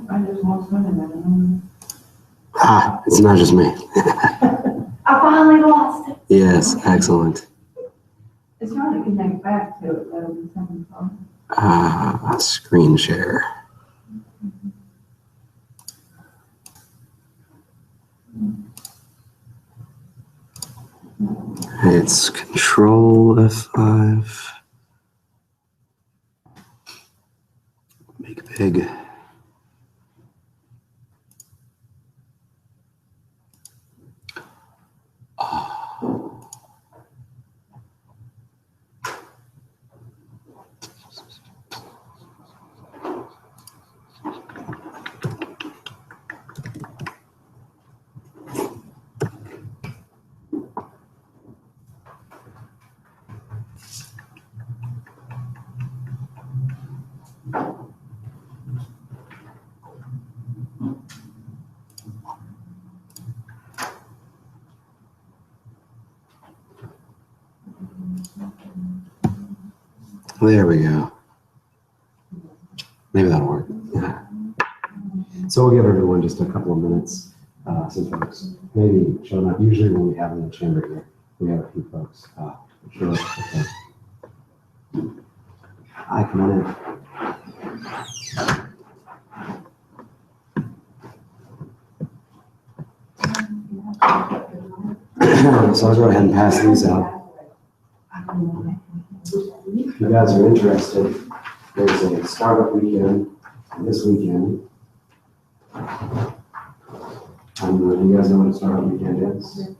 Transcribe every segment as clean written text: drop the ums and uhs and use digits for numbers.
I just lost one of them. Ah, it's not just me. I finally lost it. Yes, excellent. It's trying to connect back to it though. Something's wrong. Screen share. It's Control F5. Make big. There we go. Maybe that'll work. Yeah. So we'll give everyone just a couple of minutes. Some folks maybe showing up. Usually when we have in the chamber here, we have a few folks show up. Okay. Hi, come on in. So I'll go ahead and pass these out. If you guys are interested, there's a startup weekend this weekend. You guys know what a startup weekend is? It's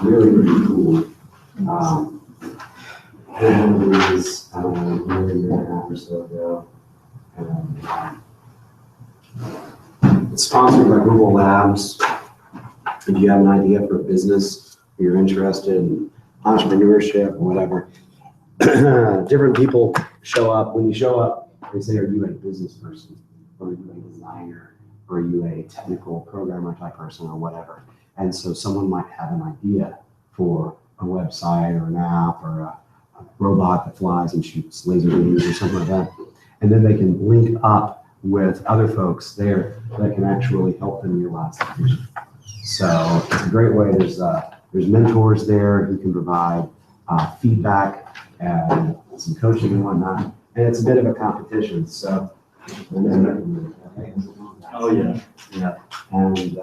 really, really cool. They had these a year and a half or so ago. It's sponsored by Google Labs. If you have an idea for a business, or you're interested in entrepreneurship or whatever, different people show up. When you show up, they say, are you a business person? Or are you a designer? Or are you a technical programmer type person or whatever? And so someone might have an idea for a website or an app or a robot that flies and shoots laser beams or something like that. And then they can link up with other folks there that can actually help them realize that vision. So it's a great way. There's mentors there who can provide feedback and some coaching and whatnot. And it's a bit of a competition. So, oh yeah, yeah. And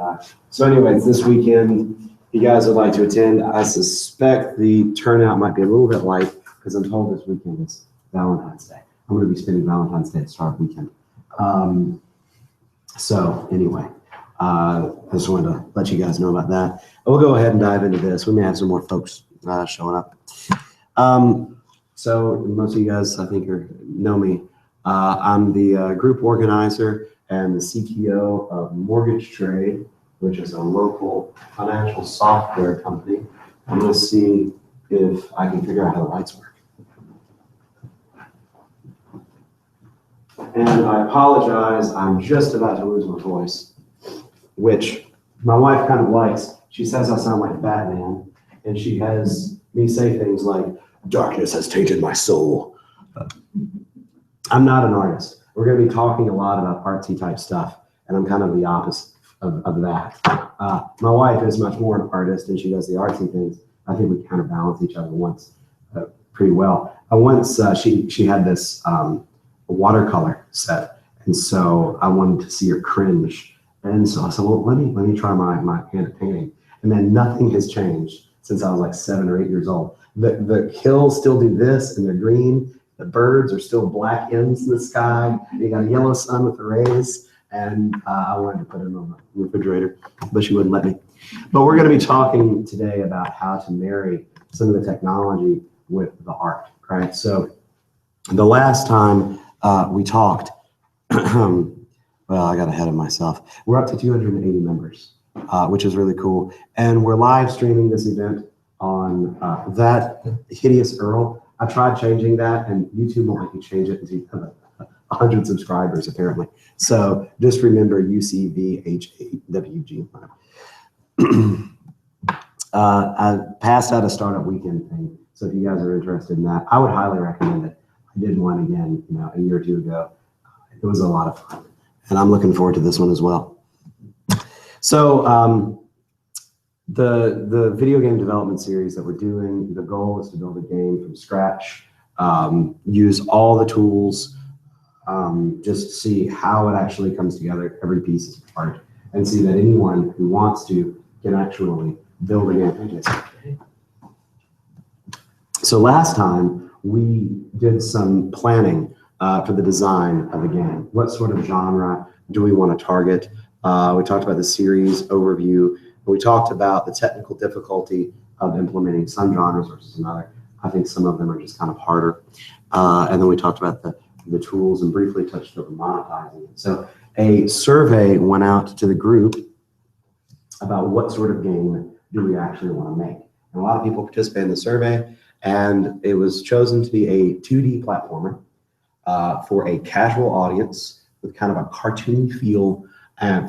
so, anyways, this weekend, if you guys would like to attend, I suspect the turnout might be a little bit light because I'm told this weekend is Valentine's Day. I'm going to be spending Valentine's Day at Startup Weekend. So anyway, I just wanted to let you guys know about that. We'll go ahead and dive into this. We may have some more folks showing up. So most of you guys, I think, know me. I'm the group organizer and the CTO of Mortgage Trade, which is a local financial software company. I'm going to see if I can figure out how the lights work. And I apologize, I'm just about to lose my voice, which my wife kind of likes. She says I sound like Batman, and she has me say things like, darkness has tainted my soul. I'm not an artist. We're going to be talking a lot about artsy type stuff, and I'm kind of the opposite of that. My wife is much more an artist, and she does the artsy things. I think we kind of balance each other pretty well. Once she had this watercolor set, and so I wanted to see her cringe, and so I said, well, let me try my hand at painting, and then nothing has changed since I was like 7 or 8 years old. The hills still do this, and they're green. The birds are still black hens in the sky. You got a yellow sun with the rays, and I wanted to put it on the refrigerator, but she wouldn't let me. But we're going to be talking today about how to marry some of the technology with the art, right? So the last time we talked, well, I got ahead of myself. We're up to 280 members, which is really cool. And we're live streaming this event on that hideous Earl. I tried changing that, and YouTube won't let you change it until you have 100 subscribers, apparently. So just remember UCVHAWG. I passed out a startup weekend thing. So if you guys are interested in that, I would highly recommend it. I did one again, a year or two ago. It was a lot of fun, and I'm looking forward to this one as well. So the video game development series that we're doing, the goal is to build a game from scratch, use all the tools, just see how it actually comes together, every piece is part, and see that anyone who wants to can actually build a game. So last time we did some planning for the design of the game. What sort of genre do we want to target? We talked about the series overview. We talked about the technical difficulty of implementing some genres versus another. I think some of them are just kind of harder. And then we talked about the tools and briefly touched over monetizing it. So a survey went out to the group about what sort of game do we actually want to make. And a lot of people participated in the survey, and it was chosen to be a 2D platformer for a casual audience with kind of a cartoony feel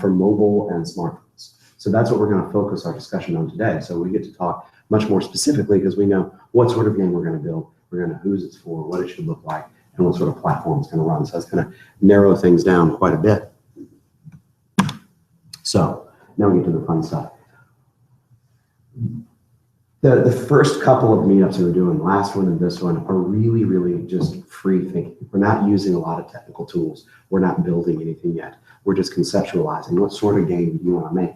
for mobile and smartphones. So that's what we're going to focus our discussion on today. So we get to talk much more specifically because we know what sort of game we're going to build, we're going to who's it's for, what it should look like, and what sort of platform it's going to run. So that's going to narrow things down quite a bit. So now we get to the fun stuff. The first couple of meetups we were doing, the last one and this one, are really, really just free thinking. We're not using a lot of technical tools. We're not building anything yet. We're just conceptualizing what sort of game do you want to make.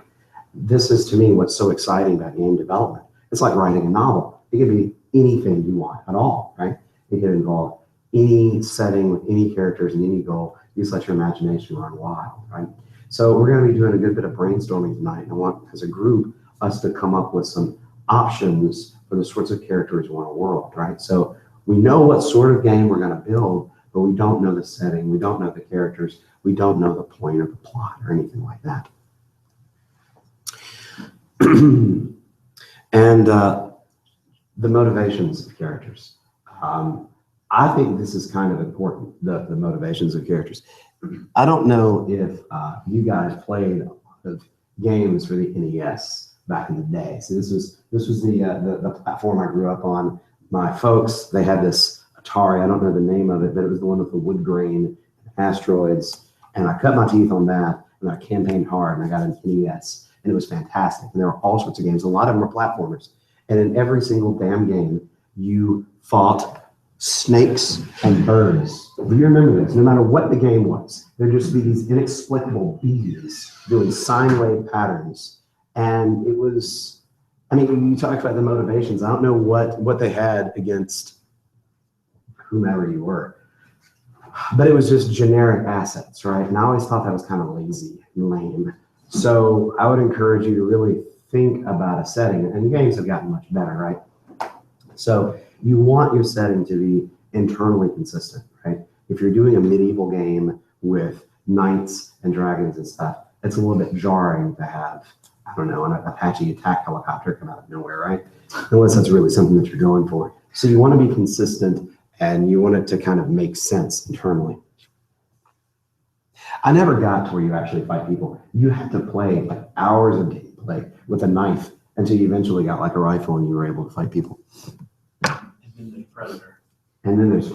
This is, to me, what's so exciting about game development. It's like writing a novel. It can be anything you want at all, right? It can involve any setting with any characters and any goal. You just let your imagination run wild, right? So we're going to be doing a good bit of brainstorming tonight. I want, as a group, us to come up with some options for the sorts of characters we want a world, right? So we know what sort of game we're going to build, but we don't know the setting, we don't know the characters, we don't know the point of the plot or anything like that. And the motivations of characters. I think this is kind of important, the motivations of characters. I don't know if you guys played a lot of games for the NES back in the day. So this was the platform I grew up on. My folks, they had this Atari, I don't know the name of it, but it was the one with the wood grain, asteroids, and I cut my teeth on that, and I campaigned hard, and I got an NES, and it was fantastic. And there were all sorts of games. A lot of them were platformers. And in every single damn game, you fought snakes and birds. Do you remember this? No matter what the game was, there'd just be these inexplicable bees doing sine wave patterns. And it was, I mean, you talked about the motivations. I don't know what they had against whomever you were, but it was just generic assets, right? And I always thought that was kind of lazy and lame. So I would encourage you to really think about a setting, and games have gotten much better, right? So you want your setting to be internally consistent, right? If you're doing a medieval game with knights and dragons and stuff, it's a little bit jarring to have, I don't know, an Apache attack helicopter come out of nowhere, right? Unless that's really something that you're going for. So you want to be consistent, and you want it to kind of make sense internally. I never got to where you actually fight people. You had to play like hours of gameplay with a knife until you eventually got like a rifle and you were able to fight people. And then there's Predator. And then there's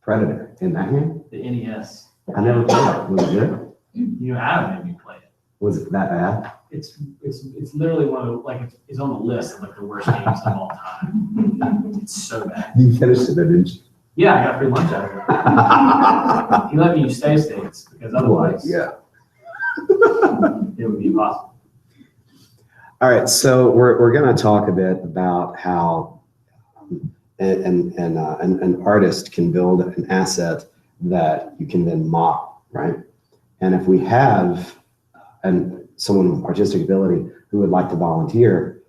Predator in that game? The NES. I never played it. Was it good? You know, Adam made me play it. Was it that bad? It's literally one of like it's on the list of like the worst games of all time. It's so bad. You finished it, didn't you? Yeah, I got free lunch out of it. He let me use save states because otherwise, yeah, it would be impossible. All right, so we're going to talk a bit about how an artist can build an asset that you can then model, right? And if we have someone with artistic ability who would like to volunteer,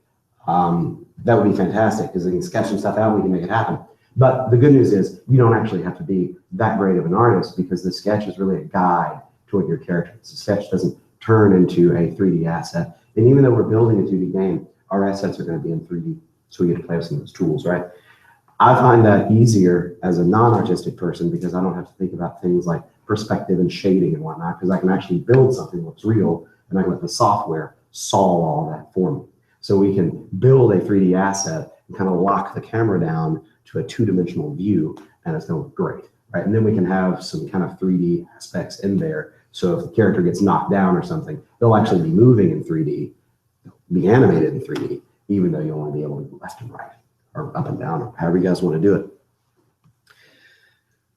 that would be fantastic because they can sketch some stuff out and we can make it happen. But the good news is you don't actually have to be that great of an artist because the sketch is really a guide to what your character is. The sketch doesn't turn into a 3D asset. And even though we're building a 2D game, our assets are going to be in 3D. So we get to play with some of those tools, right? I find that easier as a non-artistic person because I don't have to think about things like perspective and shading and whatnot, because I can actually build something that's real and I can let the software solve all that for me. So we can build a 3D asset and kind of lock the camera down to a two-dimensional view, and it's going to look great, right? And then we can have some kind of 3D aspects in there. So if the character gets knocked down or something, they'll actually be moving in 3D, be animated in 3D, even though you'll only be able to go left and right or up and down, or however you guys want to do it.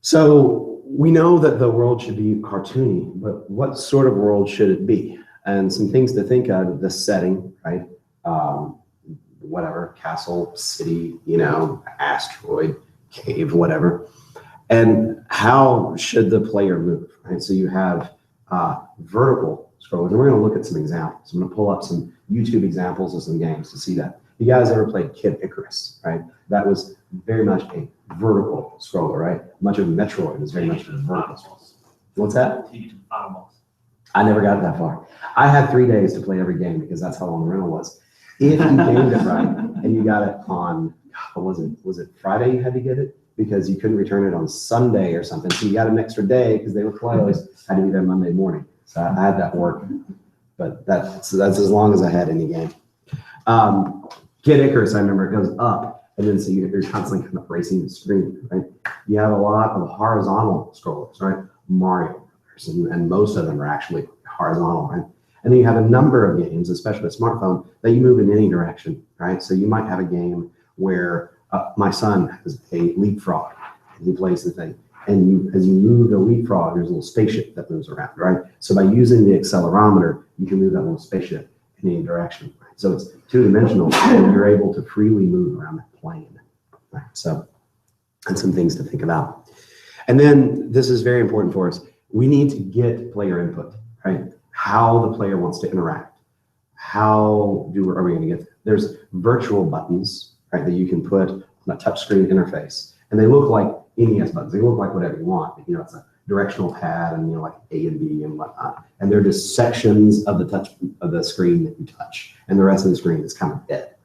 So we know that the world should be cartoony, but what sort of world should it be? And some things to think of: the setting, right? Whatever, castle, city, you know, asteroid, cave, whatever. And how should the player move, right? So you have vertical scrollers, and we're going to look at some examples. I'm going to pull up some YouTube examples of some games to see that. You guys ever played Kid Icarus, right? That was very much a vertical scroller, right? Much of Metroid is very much vertical. What's that? I never got that far. I had 3 days to play every game because that's how long the rental was. If you gamed it right and you got it on, what was it? Was it Friday you had to get it? Because you couldn't return it on Sunday or something. So you got an extra day because they were closed. Had to be there Monday morning. So I had that work. But that's as long as I had any game. Kid Icarus, I remember, it goes up. And then so you're constantly kind of racing the screen, right? You have a lot of horizontal scrollers, right? Mario Brothers, and most of them are actually horizontal, right? And then you have a number of games, especially a smartphone, that you move in any direction, right? So you might have a game where my son has a leapfrog, and he plays the thing. And as you move the leapfrog, there's a little spaceship that moves around, right? So by using the accelerometer, you can move that little spaceship in any direction. Right? So it's two-dimensional, and you're able to freely move around that plane. Right? So, and some things to think about. And then this is very important for us. We need to get player input, right? How the player wants to interact. Are we going to get there? There's virtual buttons, right, that you can put on a touchscreen interface, and they look like NES buttons. They look like whatever you want. You know, it's a directional pad, and you know, like A and B and whatnot. And they're just sections of the screen that you touch, and the rest of the screen is kind of dead.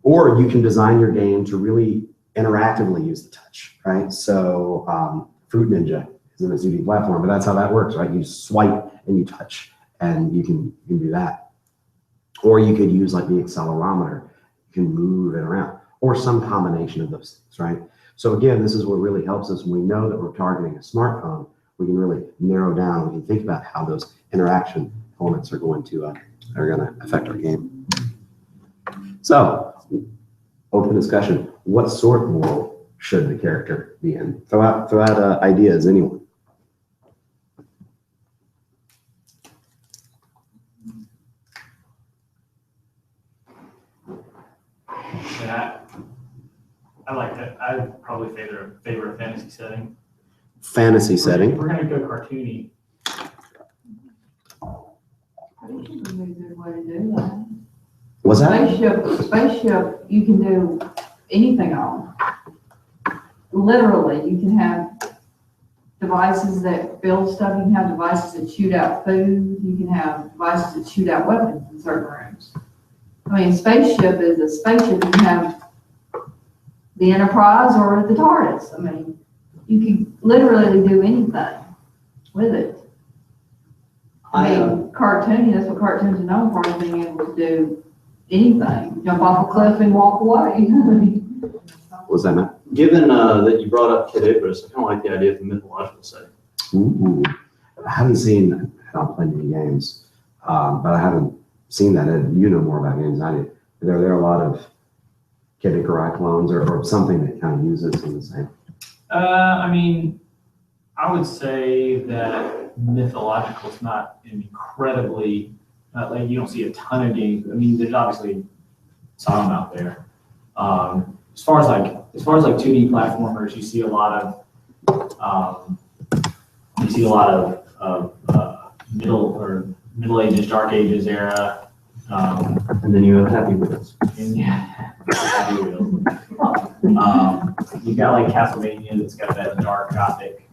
Or you can design your game to really interactively use the touch, right? So Fruit Ninja is an SUV platform, but that's how that works, right? You swipe and you touch, and you can do that. Or you could use like the accelerometer. You can move it around, or some combination of those things, right? So again, this is what really helps us when we know that we're targeting a smartphone. We can really narrow down. We can think about how those interaction elements are going to affect our game. So, open discussion. What sort of world should the character be in? Throw out ideas, anyone. Yeah, I like that. I probably favor a fantasy setting. Fantasy setting. We're gonna go cartoony. Spaceship would be a good way to do that. Was that? Spaceship, you can do anything on. Literally, you can have devices that build stuff. You can have devices that shoot out food. You can have devices that shoot out weapons in certain rooms. I mean, spaceship is a spaceship. You can have the Enterprise or the TARDIS. I mean, you can literally do anything with it. I mean, cartoony, that's what cartoons are known for, is being able to do anything. Jump off a cliff and walk away. What was that, Matt? Given that you brought up Kid Icarus, I kind of like the idea of the mythological setting. Ooh. I haven't played any games, but I haven't seen that. You know more about games than I do. There are a lot of Kid Icarus clones or something that kind of uses in the same. I mean, I would say that mythological is not incredibly, like you don't see a ton of games. I mean, there's obviously some out there. As far as like 2D platformers, you see a lot of Middle Ages, Dark Ages era. And then you have Happy Wheels. Happy Wheels. You got like Castlevania that's got that dark gothic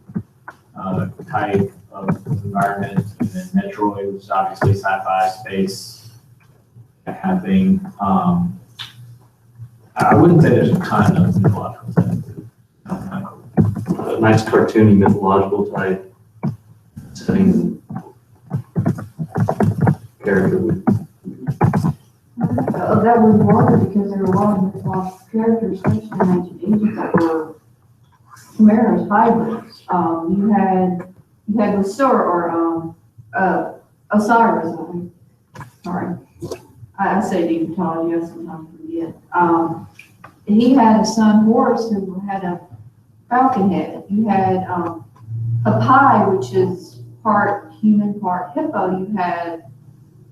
type of environment, and then Metroid, which is obviously sci-fi, space, that kind of thing. I wouldn't say there's a ton of mythological settings. A nice cartoony mythological type setting character would. That would work because there are a lot of mythological characters, especially in ancient Egypt, that were Chimera's hybrids. You had Lasur or Osiris. Sorry, I say Demonology. I sometimes forget. He had a son Horus who had a falcon head. You had a pie, which is part human, part hippo. You had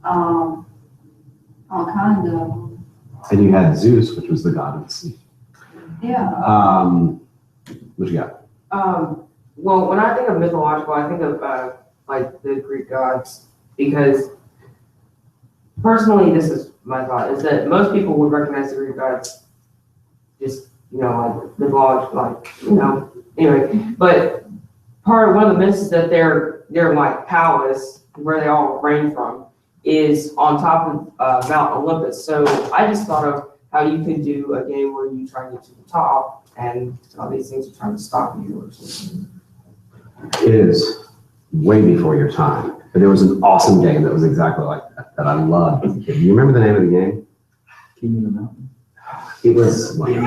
all kinds of. And you had Zeus, which was the god of the sea. Yeah. What you got? Well, when I think of mythological, I think of like the Greek gods, because personally, this is my thought, is that most people would recognize the Greek gods just, like mythological, anyway. But one of the myths is that their like palace, where they all reign from, is on top of Mount Olympus. So I just thought of how you could do a game where you try to get to the top, and all these things are trying to stop you or something. It is way before your time. But there was an awesome game that was exactly like that I loved. Do you remember the name of the game? King of the Mountain. It was. Give me a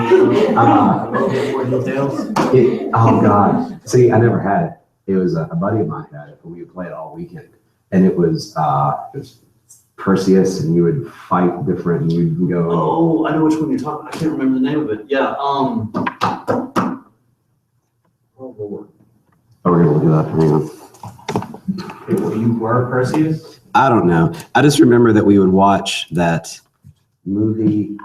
little bit more details. Oh God! See, I never had it. It was a buddy of mine had it, but we would play it all weekend, and it was Perseus, and you would fight different, and you can go. Oh, I know which one you're talking. I can't remember the name of it. Yeah. Oh Lord. Oh, we're gonna look it up. Hang on. You were Perseus? I don't know. I just remember that we would watch that movie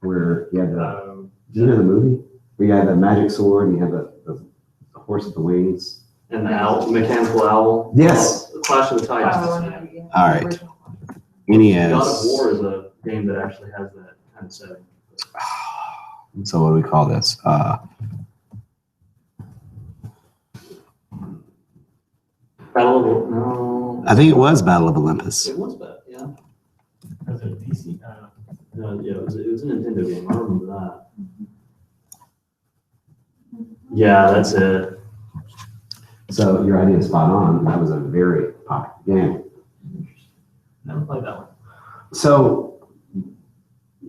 where you had the. Do you know the movie? Where you had the magic sword and you had the horse with the wings. And the owl, mechanical owl. Yes. Clash of the Titans. All right. NES. God of War is a game that actually has that kind of setting. So what do we call this? Battle of no. I think it was Battle of Olympus. It was bad, yeah. Was it a PC? Yeah, it was a Nintendo game. I remember that. Yeah, that's it. So your idea is spot on. That was a very popular game. Never played that one. So,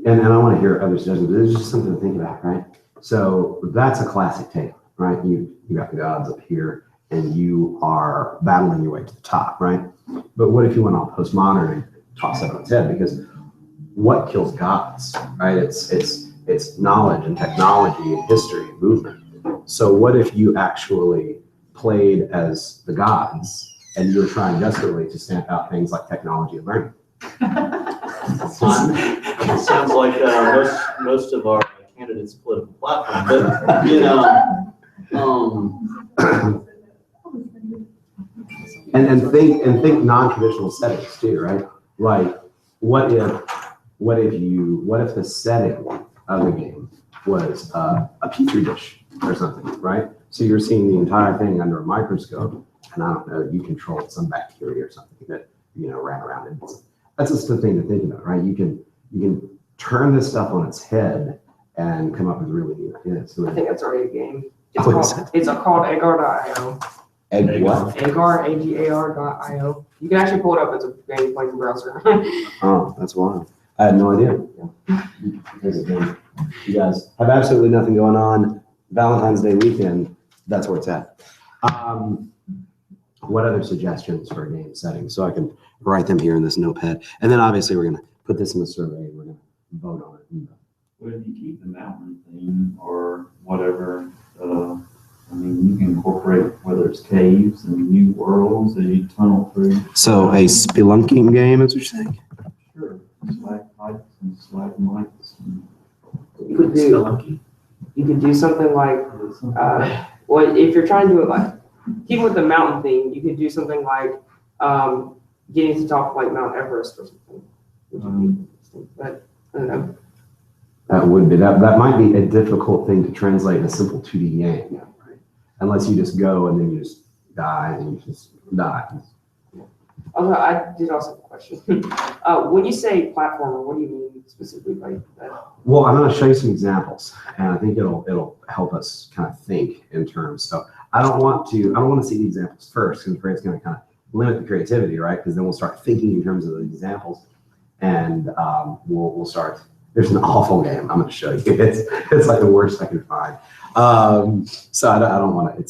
and I want to hear other suggestions. This is just something to think about, right? So that's a classic tale, right? You got the gods up here, and you are battling your way to the top, right? But what if you went all postmodern and toss it on its head? Because what kills gods, right? It's knowledge and technology and history and movement. So what if you actually played as the gods and you're trying desperately to stamp out things like technology and learning? It sounds like most of our candidates' political platform, but and think non-traditional settings too, right? Like what if the setting of the game was a petri dish or something, right? So you're seeing the entire thing under a microscope, and I don't know, you controlled some bacteria or something that ran around it. That's just the thing to think about, right? You can turn this stuff on its head and come up with really neat ideas. I think that's already a game. Oh, It's called Agar.io. Egg what? Agar, AGAR.io. You can actually pull it up as a game playing browser. Oh, that's wild. I had no idea. You guys have absolutely nothing going on. Valentine's Day weekend, that's where it's at. What other suggestions for a game setting? So I can write them here in this notepad. And then obviously we're going to put this in the survey and we're going to vote on it. Well, if you keep the mountain theme or whatever, you can incorporate whether it's caves and new worlds that you tunnel through. So a spelunking game, is what you're saying? Sure, stalactites and stalagmites. You could do something like, well, if you're trying to do it like, keep with the mountain theme, you could do something like getting to the top of like Mount Everest or something. Which would be interesting, but I don't know. That would be, that might be a difficult thing to translate in a simple 2D game, right? Unless you just go and then you just die and you just die. Also, I did also have a question. When you say platformer, what do you mean specifically by that? Well, I'm going to show you some examples, and I think it'll help us kind of think in terms. So I don't want to see the examples first, because I'm afraid it's going to kind of limit the creativity, right? Because then we'll start thinking in terms of the examples, and we'll start There's an awful game. I'm going to show you. It's like the worst I can find. So I don't want to.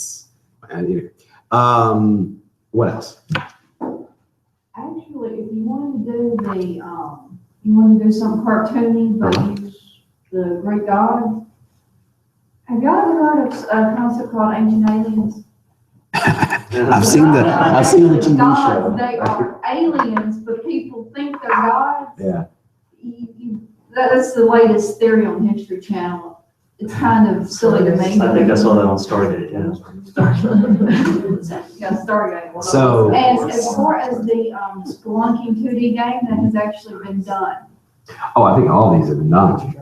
Either. What else? Actually, if you want to do you want to do something cartoony, but use the Greek gods. Have y'all ever heard of a concept called Ancient Aliens? I've seen the TV Gods, show. they are aliens, but people think they're gods. Yeah. That's the latest theory on History Channel. It's kind of silly to me. I think I saw that on Stargate, yeah. Yeah, Stargate. So- And as far as the Spelunking 2D game, that has actually been done. Oh, I think all these have been done.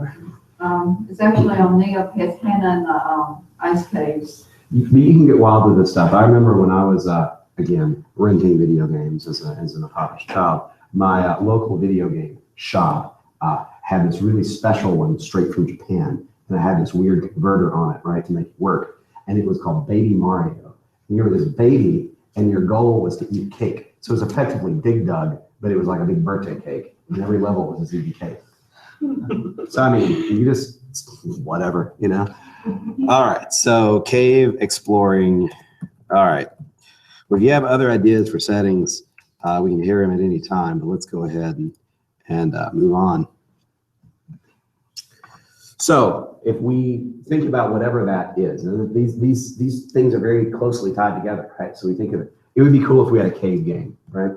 It's actually on Neopets, Hannah and the Ice Caves. You can get wild with this stuff. I remember when I was, again, renting video games as an impoverished child, my local video game shop had this really special one straight from Japan. And I had this weird converter on it, right, to make it work. And it was called Baby Mario. And you were this baby, and your goal was to eat cake. So it was effectively Dig Dug, but it was like a big birthday cake. And every level was a eating cake. So, I mean, you just, whatever, you know? All right, so cave exploring. All right. Well, if you have other ideas for settings, we can hear them at any time, but let's go ahead and move on. So if we think about whatever that is, and these things are very closely tied together, right? So we think of it, it would be cool if we had a cave game, right?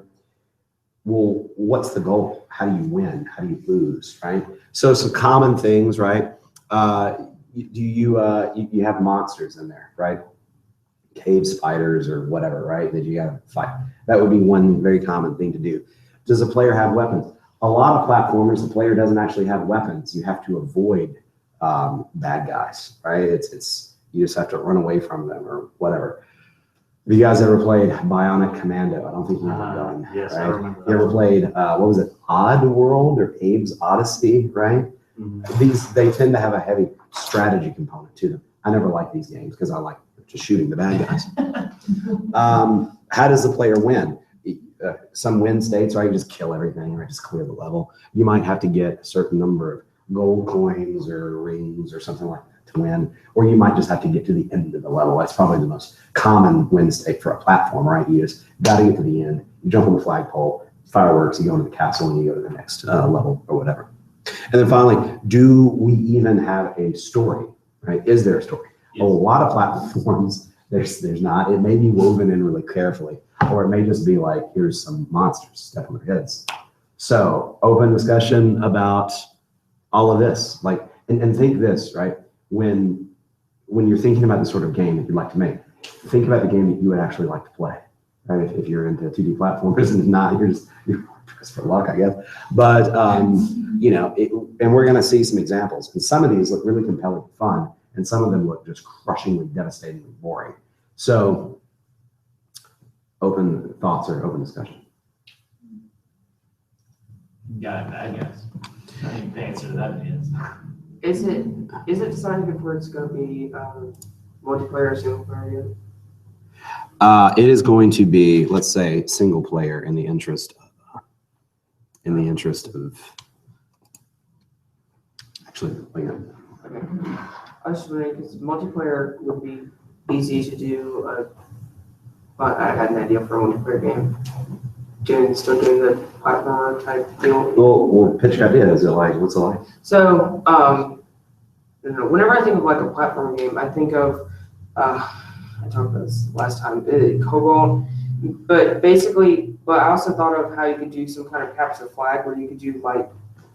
Well, what's the goal? How do you win? How do you lose, right? So some common things, right? You have monsters in there, right? Cave spiders or whatever, right? That you gotta fight. That would be one very common thing to do. Does a player have weapons? A lot of platformers, the player doesn't actually have weapons. You have to avoid bad guys, right? It's you just have to run away from them or whatever. Have you guys ever played Bionic Commando? I don't think you've ever done. Yes, right? I remember that. You ever played what was it, Odd World or Abe's Odyssey, right? Mhm. They tend to have a heavy strategy component to them. I never like these games because I like just shooting the bad guys. How does the player win? Some win states, right? You just kill everything, right? Just clear the level. You might have to get a certain number of gold coins or rings or something like that to win, or you might just have to get to the end of the level. That's probably the most common win state for a platform, right? You just got to get to the end. You jump on the flagpole, fireworks, you go into the castle, and you go to the next level or whatever. And then finally, do we even have a story, right? Is there a story? Yes. A lot of platforms, there's not. It may be woven in really carefully, or it may just be like, here's some monsters, step on their heads. So open discussion about all of this, like, and think this, right? When you're thinking about the sort of game that you'd like to make, think about the game that you would actually like to play, right? If you're into 2D platformers, and if not, you're just for luck, I guess. But you know, and we're going to see some examples, and some of these look really compelling and fun, and some of them look just crushingly, devastatingly boring. So, open thoughts or open discussion. Got it, I guess. I think the answer to that is. Is it decided for it's going to be multiplayer or single player game? It is going to be, let's say, single player in the interest of actually, wait a minute. Okay. I was just wondering because multiplayer would be easy to do. But I had an idea for a multiplayer game. Still doing the platformer type deal. Well, pitch idea. Is it like, what's it like? So, whenever I think of like a platform game, I think of, I talked about this last time, Cobalt. But I also thought of how you could do some kind of capture the flag where you could do like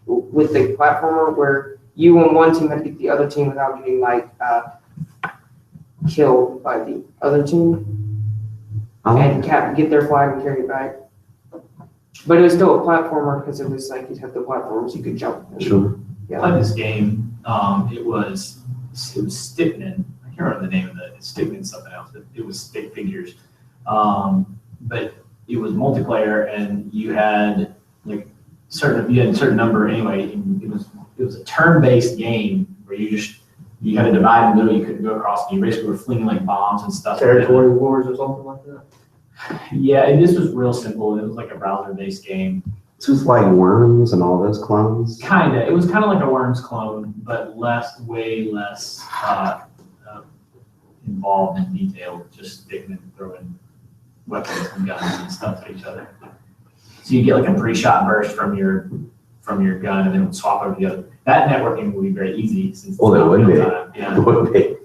with the platformer where you on one team had to get the other team without getting like killed by the other team and get their flag and carry it back. But it was still a platformer because it was like you'd have the platforms you could jump. Sure. Yeah. I played this game. It was Stickman. I can't remember the name of it. It's Stickman something else. But it was stick figures. But it was multiplayer, and you had like certain number anyway. And it was a turn-based game where you had to divide in the middle. You couldn't go across. And you basically were flinging like bombs and stuff. Territory Wars or something like that? Yeah, and this was real simple. It was like a browser-based game. So it's like Worms and all those clones. Kinda. It was kind of like a Worms clone, but way less involved in detail, just sticking and throwing weapons and guns and stuff at each other. So you get like a 3-shot burst from your gun, and then it would swap over to the other. That networking would be very easy since. Well, it would be. Yeah. It would be.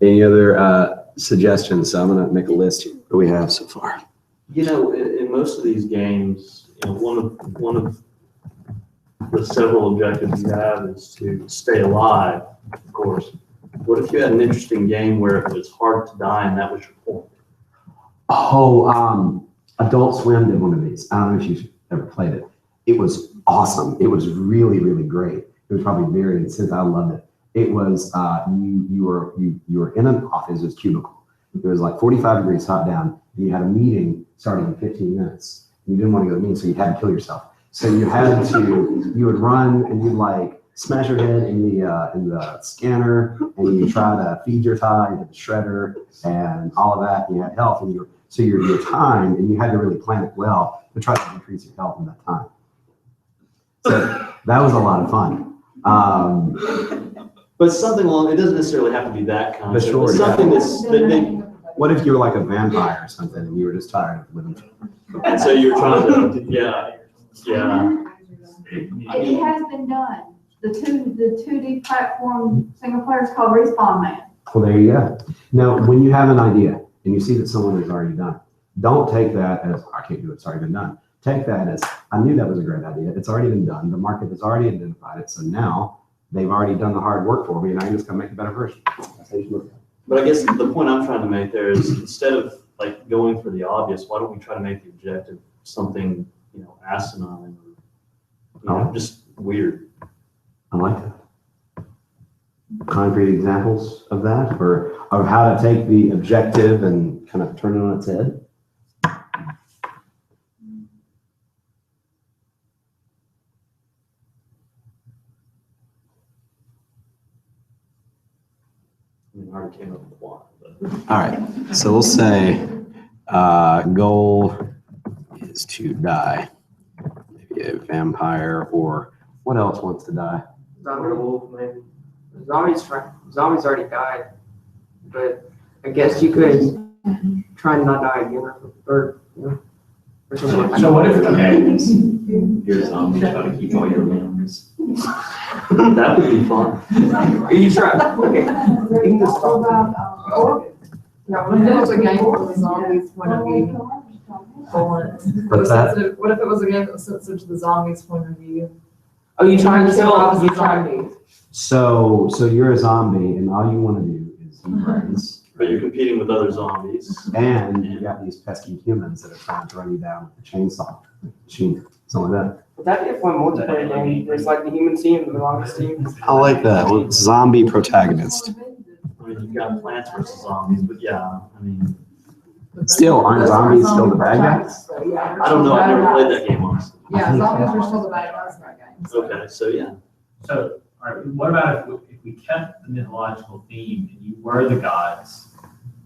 Any other suggestions? So I'm gonna make a list here. What do we have so far? You know, in most of these games, you know, one of the several objectives you have is to stay alive, of course. What if you had an interesting game where it was hard to die and that was your point? Oh, Adult Swim did one of these. I don't know if you've ever played it. It was awesome. It was really, really great. It was probably very intense. I loved it. It was you were in an office. It was cubicle. It was like 45 degrees hot down. And you had a meeting starting in 15 minutes. And you didn't want to go to the meeting, so you had to kill yourself. So you would run and you'd like smash your head in the scanner, and you try to feed your tie into the shredder and all of that. And you had health, and your time, and you had to really plan it well to try to decrease your health in that time. So that was a lot of fun. But something along, it doesn't necessarily have to be that kind. But sure, But something that's, What if you were like a vampire or something, and you were just tired of living? and so you're trying to, yeah. It has been done. The 2D platform single player is called Respawn Man. Well, there you go. Now, when you have an idea and you see that someone has already done it, don't take that as, I can't do it, it's already been done. Take that as, I knew that was a great idea. It's already been done. The market has already identified it. So now they've already done the hard work for me, and I can just come make a better version. That's how you look at it. But I guess the point I'm trying to make there is, instead of like going for the obvious, why don't we try to make the objective something, you know, asinine or, just weird. I like that. Concrete examples of that, or of how to take the objective and kind of turn it on its head. I mean, I already came up with one, but. All right, so we'll say goal is to die. Maybe a vampire, or what else wants to die? Zombie wolf, man. Zombies already died, but I guess you could try and not die again, or something like that. So what if, okay, You're a zombie, try to keep all your memories. That would be fun. You try. Okay. You can just talk. Yeah, what if it was a game from the zombies' point of view? What's that? What if it was a game that was sensitive to the zombies' point of view? Oh, you trying to kill? You Zombies. trying to? So you're a zombie, and all you want to do is eat brains, But you're competing with other zombies. and you got these pesky humans that are trying to run you down with a chainsaw machine, something like that. Would that be a fun multiplayer game? There's like the human team and the zombies team. I like that. Well, zombie protagonist. I mean, you've got Plants vs. Zombies, but yeah, I mean, Still, aren't zombies still the bad guys? I don't know, I've never played that game, honestly. Yeah, zombies are still the bad guys in that game. Okay, so yeah. so, all right, what about if we kept the mythological theme and you were the gods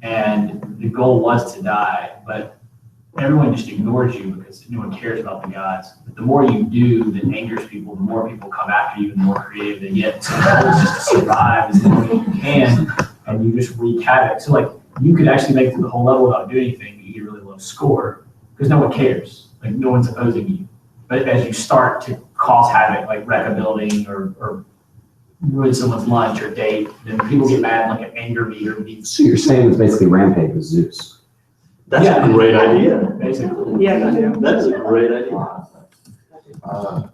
and the goal was to die, but everyone just ignores you because no one cares about the gods. But the more you do that angers people, the more people come after you and the more creative they get. So the goal is just to survive as long as you can, and you just wreak havoc. So like you could actually make it to the whole level without doing anything, but you get a really low score because no one cares. Like no one's opposing you. But as you start to cause havoc, like wreck a building or ruin someone's lunch or date, then people get mad and like an anger meter beats. So you're saying it's basically Rampage with Zeus. That's a great idea. Basically. Yeah, That is a great idea. So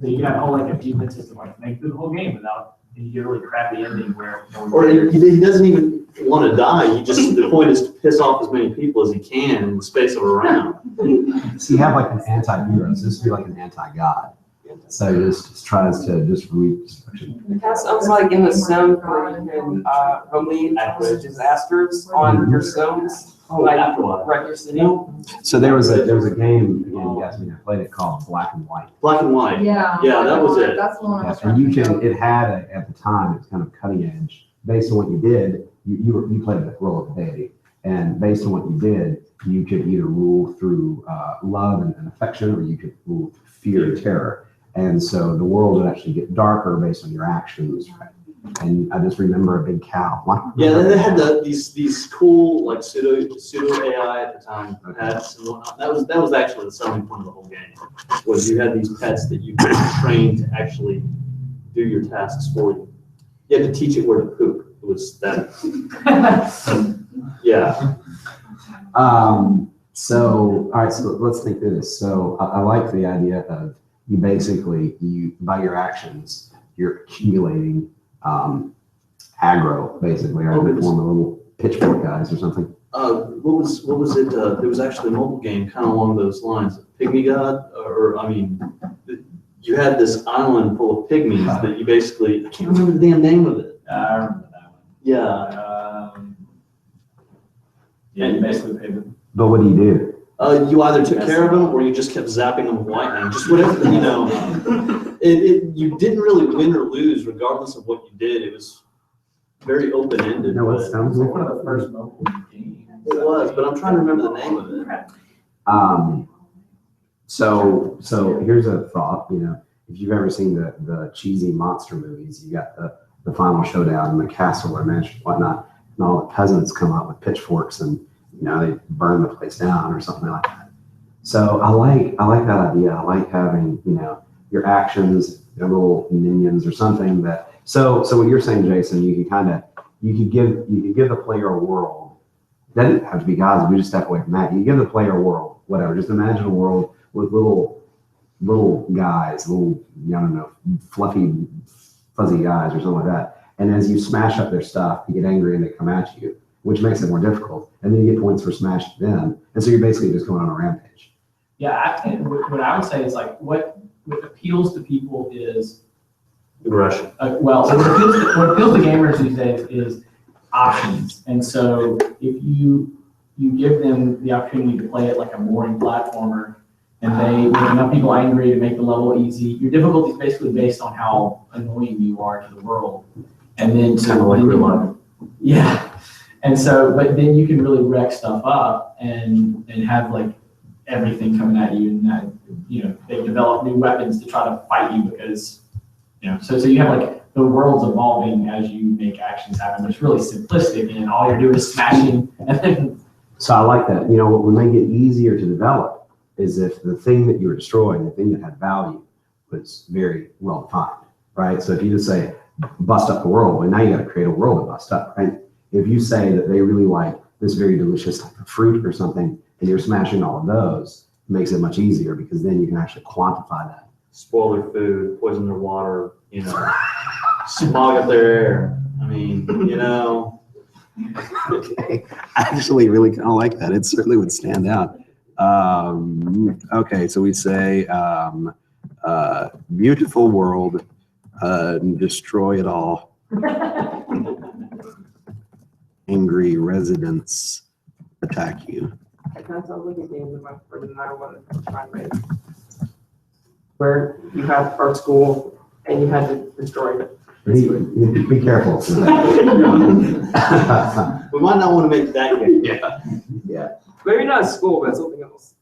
you can have a whole like achievement system, like make through the whole game without, and you get a really crappy ending where no one Or cares. he doesn't even want to die, the point is to piss off as many people as he can in the space of a round. So you have like an anti-hero. So this would be like an anti-god. So he just tries to just reap destruction. That sounds like in the sim where you can relieve disasters on your sims. Like wreck your city. So there was a game, again, you guys may have played it, called Black and White. Black and white. Yeah. Yeah, that was it. That's the one I was And trying you to think can, of. it had, at the time, it was kind of cutting edge. Based on what you did, you played the role of a deity. And based on what you did, you could either rule through love and affection, or you could rule through fear and terror. And so the world would actually get darker based on your actions. And I just remember a big cow. Yeah, then they had these cool like pseudo AI at the time pets and whatnot. That was actually the selling point of the whole game. Was you had these pets that you could train to actually do your tasks for you. You had to teach it where to poop. It was that. Yeah. So, all right, so let's think through this. So I like the idea of you basically, by your actions, you're accumulating aggro, basically, right? In the form of little pitchfork guys or something. What was it? There was actually a mobile game kind of along those lines. Pygmy God, or I mean, you had this island full of pygmies that you basically, I can't remember the damn name of it. I remember that one. Yeah. Yeah, you basically paid them. But what do you do? You either took care of them or you just kept zapping them with lightning, just whatever, you know. You didn't really win or lose regardless of what you did. It was very open-ended. No, what but- sounds like One of the first mobile games. It was, but I'm trying to remember the name of it. So here's a thought, you know, if you've ever seen the cheesy monster movies, you got the final showdown in the castle or mansion, whatnot, and all the peasants come up with pitchforks and, you know, they burn the place down or something like that. So I like that idea. I like having, you know, your actions, your little minions or something that, so what you're saying, Jason, you could give the player a world. It doesn't have to be gods. We just step away from that. You give the player a world, whatever. Just imagine a world with little guys, little, I don't know, fluffy, fuzzy guys or something like that. And as you smash up their stuff, you get angry and they come at you, which makes it more difficult. And then you get points for smashing them. And so you're basically just going on a rampage. Yeah, what I would say is like what appeals to people is Aggression. what appeals to gamers these days is options. And so if you give them the opportunity to play it like a boring platformer, and they make enough people angry to make the level easy, your difficulty is basically based on how annoying you are to the world. And then Kind of like real life. Yeah. And so, but then you can really wreck stuff up and have like everything coming at you, and that, you know, they develop new weapons to try to fight you because, you know, so you have like the world's evolving as you make actions happen, but it's really simplistic and all you're doing is smashing and then. So I like that. You know, what would make it easier to develop is if the thing that you were destroying, the thing that had value, was very well defined, right? So if you just say, bust up the world, well, now you got to create a world to bust up, right? If you say that they really like this very delicious type of fruit or something, and you're smashing all of those, it makes it much easier because then you can actually quantify that. Spoil their food, poison their water, you know, smog up their air. I mean, you know. Okay, I actually really kind of like that. It certainly would stand out. Okay, so we say beautiful world, destroy it all. Angry residents attack you. That kind of sounds like a game that I want to try and make. Where you had art school and you had to destroy it. Be careful. We might not want to make that game. Yeah. Maybe not at school, but something else.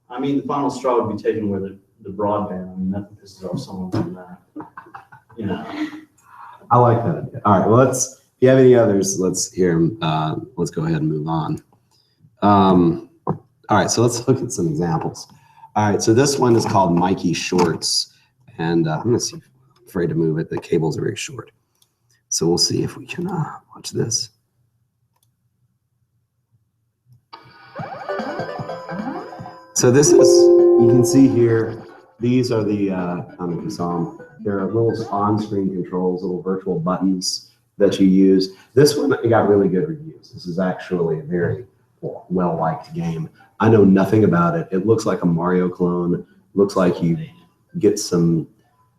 I mean, the final straw would be taken away the broadband. I mean, nothing pisses off someone from that. You know. I like that idea. All right, well, if you have any others, let's hear them. Let's go ahead and move on. All right, so let's look at some examples. All right, so this one is called Mikey Shorts. And I'm gonna see, I'm afraid to move it. The cables are very short. So we'll see if we can watch this. So this is, you can see here, these are the, I don't know if you saw them, they're little on-screen controls, little virtual buttons that you use. This one got really good reviews. This is actually a very well-liked game. I know nothing about it. It looks like a Mario clone. Looks like you get some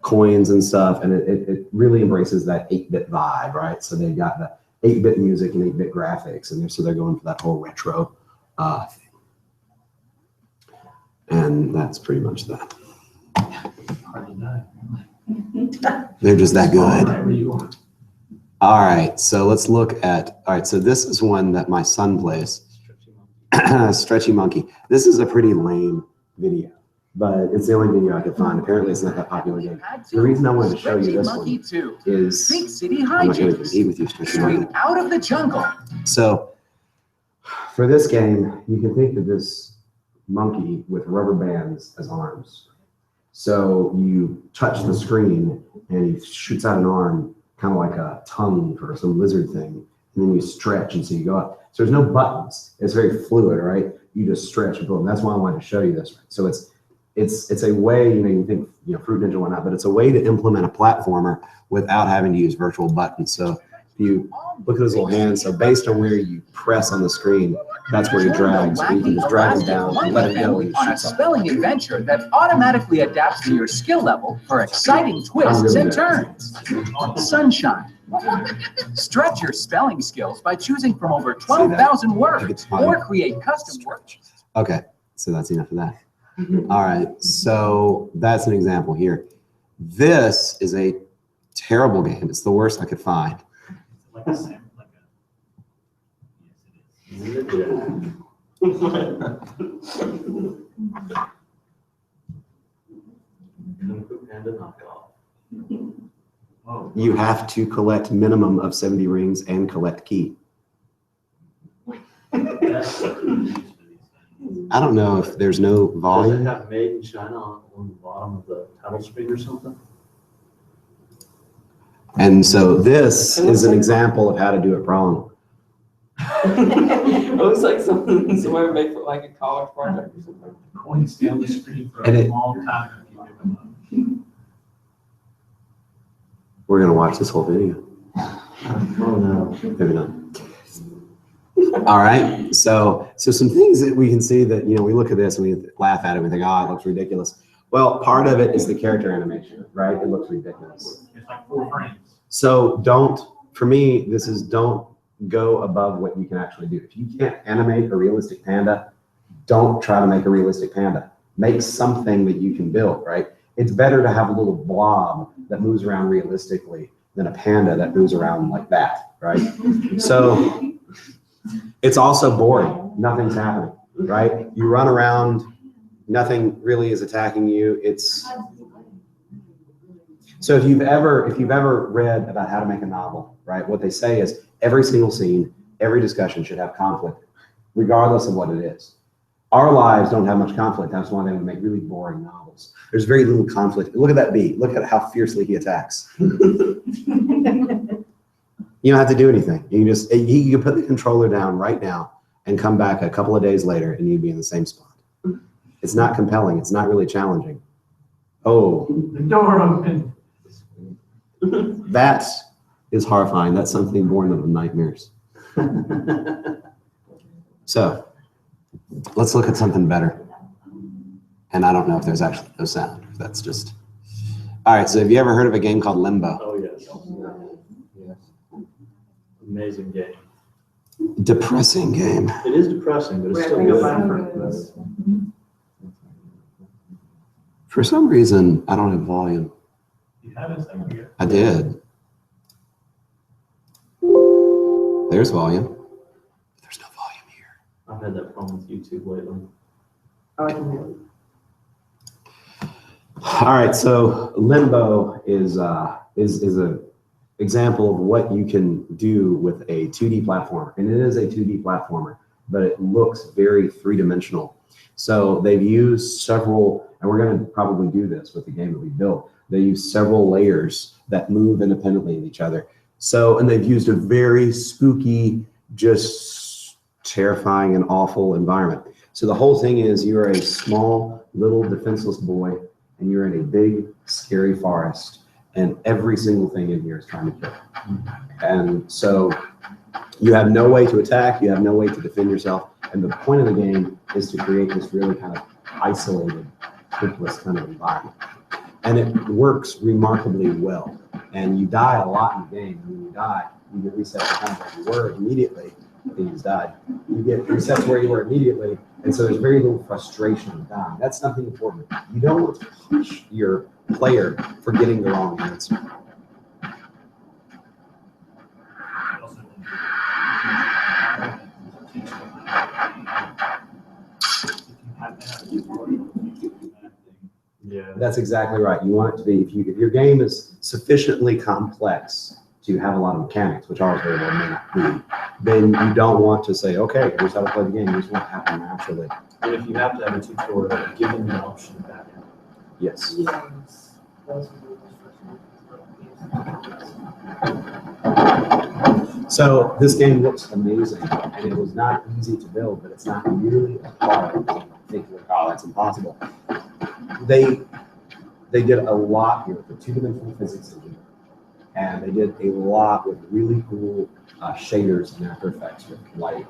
coins and stuff, and it really embraces that 8-bit vibe, right? So they've got the 8-bit music and 8-bit graphics, and so they're going for that whole retro thing. And that's pretty much that. They're just that good. All right, so let's look at, all right, so this is one that my son plays, Stretchy Monkey. This is a pretty lame video, but it's the only video I could find. Apparently it's not that popular game. The reason I wanted to show you this one is Big city I'm not going to compete hijinks. with you, Stretchy Straight Monkey. out of the jungle. So for this game, you can think of this monkey with rubber bands as arms. So you touch the screen and he shoots out an arm, kind of like a tongue for some lizard thing. And then you stretch and so you go up. So there's no buttons. It's very fluid, right? You just stretch and boom. That's why I wanted to show you this. So it's a way, you think, Fruit Ninja, why not? But it's a way to implement a platformer without having to use virtual buttons. So if you look at his little hands, so based on where you press on the screen, that's where he drags. Or you can just drag him down and let him go and he on a shoots up. spelling adventure that automatically adapts to your skill level for exciting twists and turns. Sunshine. Stretch your spelling skills by choosing from over 12,000 words or create custom words. Okay, so that's enough of that. All right, so that's an example here. This is a terrible game. It's the worst I could find. Like a sam, like a. Yes, it Kung Fu Panda knockoff. Oh. You have to collect minimum of 70 rings and collect key. That's what we use for these things. I don't know if there's no Does it volume. have made in China on the bottom of the title screen or something? And so this is an example of how to do it wrong. It looks like something somewhere made for like a college project or something. Coins stay on the screen for And a it- long time if you pick them up. We're gonna watch this whole video. Oh, no. Maybe not. All right, so some things that we can see that, we look at this and we laugh at it and we think, oh, it looks ridiculous. Well, part of it is the character animation, right? It looks ridiculous. It's like 4 frames. So for me, this is don't go above what you can actually do. If you can't animate a realistic panda, don't try to make a realistic panda. Make something that you can build, right? It's better to have a little blob that moves around realistically than a panda that moves around like that, right? So it's also boring. Nothing's happening, right? You run around, nothing really is attacking you. So if you've ever read about how to make a novel, right? What they say is every single scene, every discussion should have conflict, regardless of what it is. Our lives don't have much conflict. That's why they would make really boring novels. There's very little conflict. Look at that bee. Look at how fiercely he attacks. You don't have to do anything. You can put the controller down right now and come back a couple of days later and you'd be in the same spot. It's not compelling. It's not really challenging. Oh, The door opened. that is horrifying. That's something born of the nightmares. So let's look at something better. And I don't know if there's actually no sound. That's just. All right, so have you ever heard of a game called Limbo? Oh, yes. Amazing game. Depressing game. It is depressing, but it's still good. For some reason, I don't have volume. You have this thing here. I did. There's volume. There's no volume here. I've had that problem with YouTube lately. All right, so Limbo is a example of what you can do with a 2D platformer, and it is a 2D platformer, but it looks very three-dimensional. So they've used several, and we're going to probably do this with the game that we built. They use several layers that move independently of each other. So, and they've used a very spooky, just terrifying and awful environment. So the whole thing is you're a small, little defenseless boy, and you're in a big, scary forest, and every single thing in here is trying to kill you. And so you have no way to attack, you have no way to defend yourself, and the point of the game is to create this really kind of isolated, hopeless kind of environment. And it works remarkably well. And you die a lot in the game, and when you die, you get reset to kind of where you were immediately. Things died. You get reset to where you were immediately, and so there's very little frustration of dying. That's something important. You don't want to punish your player for getting the wrong answer. That's exactly right. You want it to be, if your game is sufficiently complex to have a lot of mechanics, which ours very well may not be, then you don't want to say, okay, here's how to play the game. You just want it to happen naturally. And if you have to have a tutorial, give them the option to back end. Yes. Yes. So this game looks amazing, and it was not easy to build, but it's not nearly as hard as you think, oh, that's impossible. They did a lot here with the two-dimensional physics engine, and they did a lot with really cool shaders and After Effects with light,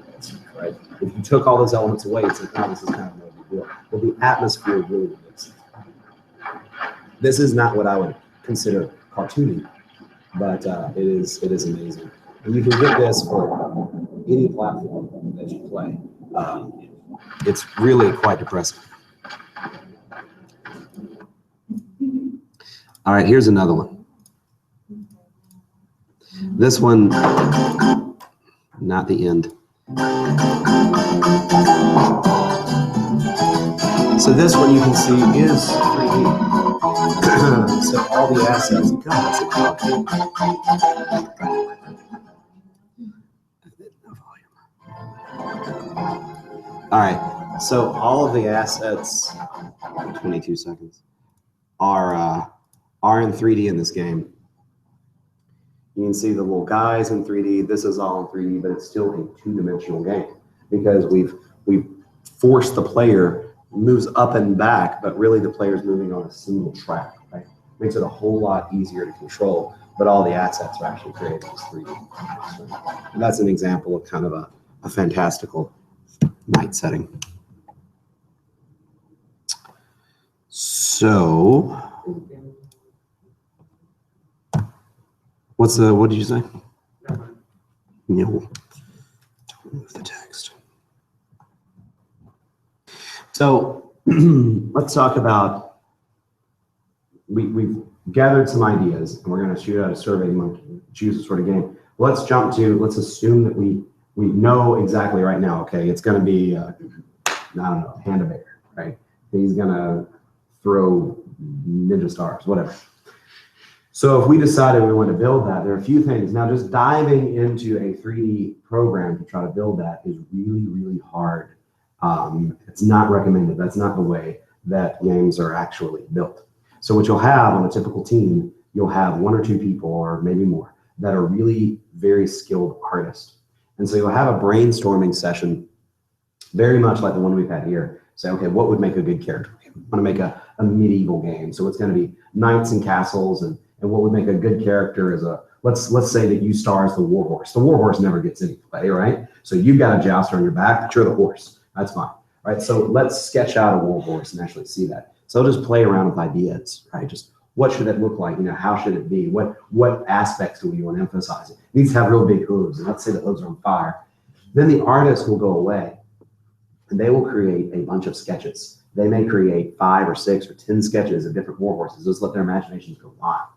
right? If you took all those elements away, it's like, oh, this is kind of no big deal. But the atmosphere really makes it. This is not what I would consider cartoony, but it is amazing. And you can get this for any platform that you play. It's really quite depressing. All right, here's another one. This one, not the end. So this one you can see is 3D. So all the assets, God, that's a all right, so all of the assets, 22 seconds, are in 3D in this game. You can see the little guys in 3D. This is all in 3D, but it's still a two-dimensional game because we've forced the player moves up and back, but really the player's moving on a single track, right? Makes it a whole lot easier to control, but all the assets are actually created as 3D. And that's an example of kind of a fantastical night setting. So, what did you say? No. Don't move the text. So let's talk about, we've gathered some ideas and we're going to shoot out a survey to choose a sort of game. Let's assume that we know exactly right now, okay, it's going to be, I don't know, Hand of Bear, right? He's going to throw ninja stars, whatever. So if we decided we want to build that, there are a few things. Now, just diving into a 3D program to try to build that is really, really hard. It's not recommended. That's not the way that games are actually built. So what you'll have on a typical team, you'll have one or two people or maybe more that are really very skilled artists. And so you'll have a brainstorming session, very much like the one we've had here. Say, okay, what would make a good character? We want to make a medieval game. So it's going to be knights and castles, and what would make a good character is let's say that you star as the warhorse. The warhorse never gets any play, right? So you've got a jouster on your back, but you're the horse. That's fine, right? So let's sketch out a warhorse and actually see that. So just play around with ideas, right? Just what should it look like? You know, how should it be? What aspects do we want to emphasize? It needs to have real big hooves, and let's say the hooves are on fire. Then the artist will go away, and they will create a bunch of sketches. They may create 5 or 6 or 10 sketches of different warhorses. Just let their imaginations go wild.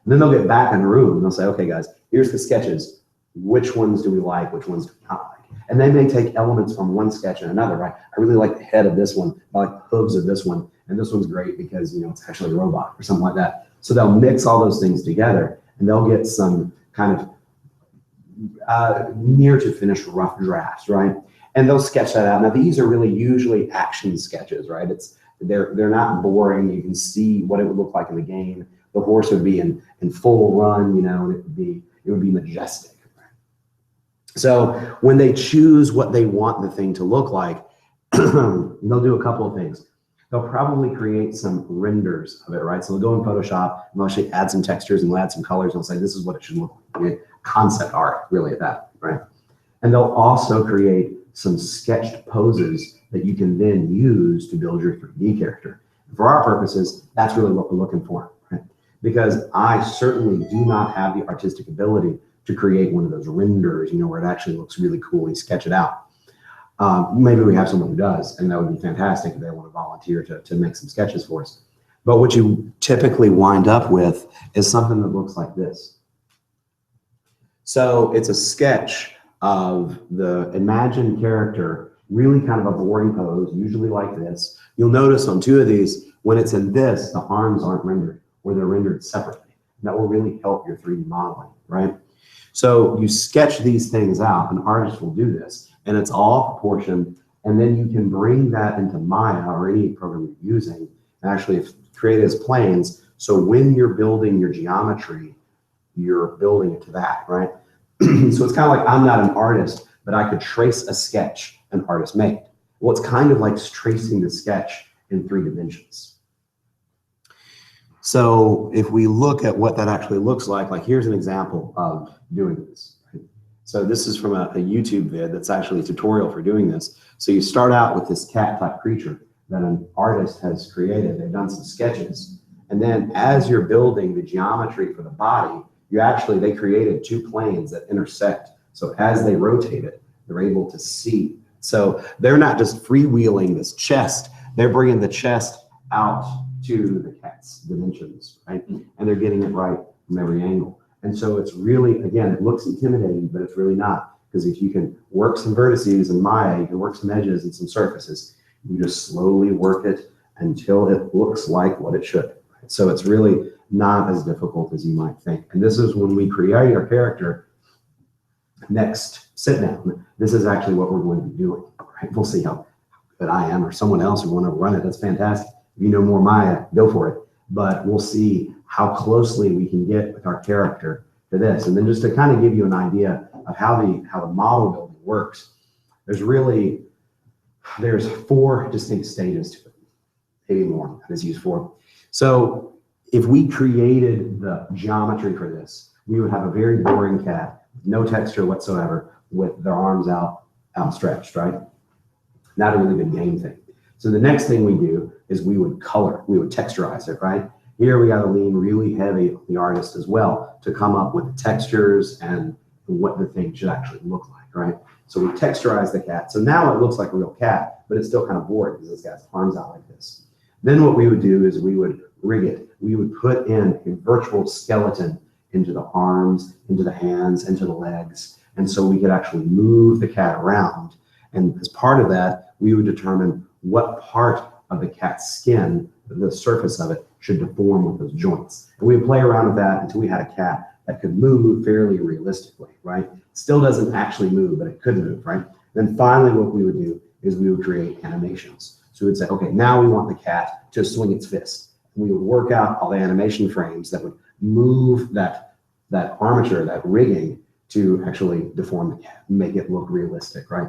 And then they'll get back in the room and they'll say, okay, guys, here's the sketches. Which ones do we like? Which ones do we not like? And they may take elements from one sketch and another, right? I really like the head of this one. I like the hooves of this one. And this one's great because, you know, it's actually a robot or something like that. So they'll mix all those things together and they'll get some kind of near to finished rough drafts, right? And they'll sketch that out. Now, these are really usually action sketches, right? They're not boring. You can see what it would look like in the game. The horse would be in full run, you know, and it would be majestic. Right? So when they choose what they want the thing to look like, they'll do a couple of things. They'll probably create some renders of it, right? So they'll go in Photoshop and they'll actually add some textures and they'll add some colors and they'll say, this is what it should look like. Right? Concept art, really, at that, right? And they'll also create some sketched poses that you can then use to build your 3D character. For our purposes, that's really what we're looking for, right? Because I certainly do not have the artistic ability to create one of those renders, you know, where it actually looks really cool and sketch it out. Maybe we have someone who does, and that would be fantastic if they want to volunteer to make some sketches for us. But what you typically wind up with is something that looks like this. So it's a sketch of the imagined character, really kind of a boring pose, usually like this. You'll notice on 2 of these, when it's in this, the arms aren't rendered, or they're rendered separately. That will really help your 3D modeling, right? So you sketch these things out, an artist will do this, and it's all proportioned, and then you can bring that into Maya or any program you're using, and actually create it as planes, so when you're building your geometry, you're building it to that, right? So it's kind of like, I'm not an artist, but I could trace a sketch an artist made. Well, it's kind of like tracing the sketch in 3 dimensions. So if we look at what that actually looks like here's an example of doing this. Right? So this is from a YouTube vid that's actually a tutorial for doing this. So you start out with this cat-type creature that an artist has created. They've done some sketches. And then as you're building the geometry for the body, they created 2 planes that intersect. So as they rotate it, they're able to see. So they're not just freewheeling this chest, they're bringing the chest out to the cat's dimensions, right? And they're getting it right from every angle. And so it's really, again, it looks intimidating, but it's really not. Because if you can work some vertices in Maya, you can work some edges and some surfaces, you just slowly work it until it looks like what it should. Right? So it's really not as difficult as you might think. And this is when we create our character. Next sit down, this is actually what we're going to be doing. Right? We'll see how good I am or someone else who want to run it. That's fantastic. If you know more Maya, go for it. But we'll see how closely we can get with our character to this. And then just to kind of give you an idea of how the model building works, there's 4 distinct stages to it, maybe more. I just use 4. So if we created the geometry for this, we would have a very boring cat, no texture whatsoever, with their arms outstretched, right? Not a really good game thing. So the next thing we do is we would texturize it, right? Here we got to lean really heavy on the artist as well to come up with the textures and what the thing should actually look like, right? So we texturize the cat. So now it looks like a real cat, but it's still kind of boring because it's got its arms out like this. Then what we would do is we would rig it. We would put in a virtual skeleton into the arms, into the hands, into the legs. And so we could actually move the cat around. And as part of that, we would determine what part of the cat's skin, the surface of it, should deform with those joints. And we would play around with that until we had a cat that could move fairly realistically, right? Still doesn't actually move, but it could move, right? Then finally what we would do is we would create animations. So we would say, okay, now we want the cat to swing its fist. And we would work out all the animation frames that would move that armature, that rigging, to actually deform the cat, make it look realistic, right?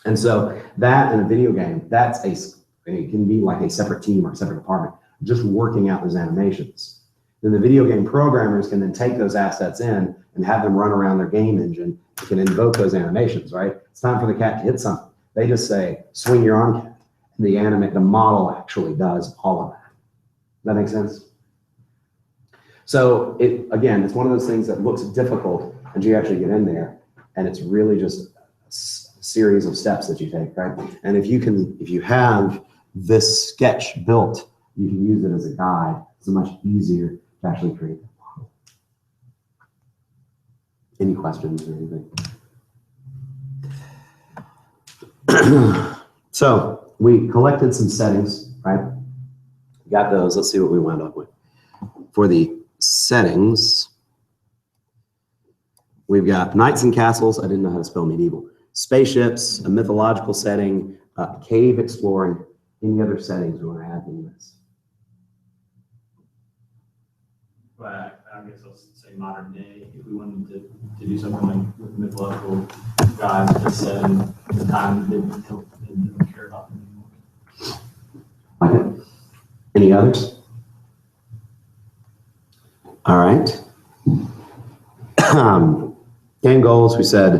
And so that in a video game, it can be like a separate team or a separate department, just working out those animations. Then the video game programmers can then take those assets in and have them run around their game engine. You can invoke those animations, right? It's time for the cat to hit something. They just say, swing your arm, cat. And the model actually does all of that. Does that make sense? So it's one of those things that looks difficult until you actually get in there, and it's really just a series of steps that you take, right? And if you have this sketch built, you can use it as a guide. It's much easier to actually create that model. Any questions or anything? So we collected some settings, right? Got those. Let's see what we wound up with. For the settings, we've got knights and castles. I didn't know how to spell medieval. Spaceships, a mythological setting, cave exploring. Any other settings we want to add to this? Well, I guess I'll say modern day. If we wanted to do something like with mythological gods, just set in the time they didn't care about them anymore. Okay. Any others? All right. Game goals, we said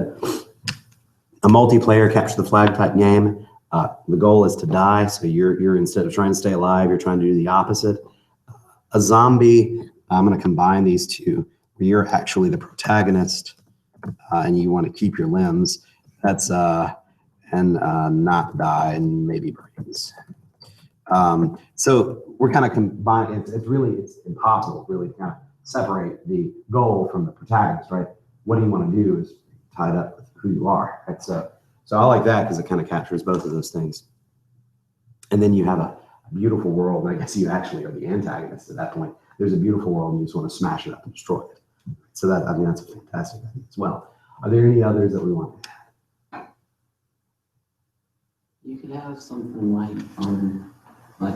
a multiplayer capture the flag type game. The goal is to die, so you're instead of trying to stay alive, you're trying to do the opposite. A zombie, I'm going to combine these two, where you're actually the protagonist and you want to keep your limbs. That's and not die and maybe brains. So we're kind of combining. It's impossible really to kind of separate the goal from the protagonist, right? What do you want to do is tied up with who you are, right? So So I like that because it kind of captures both of those things. And then you have a beautiful world, and I guess you actually are the antagonist at that point. There's a beautiful world, and you just want to smash it up and destroy it. So that, I mean, that's a fantastic idea as well. Are there any others that we want to add? You could have something like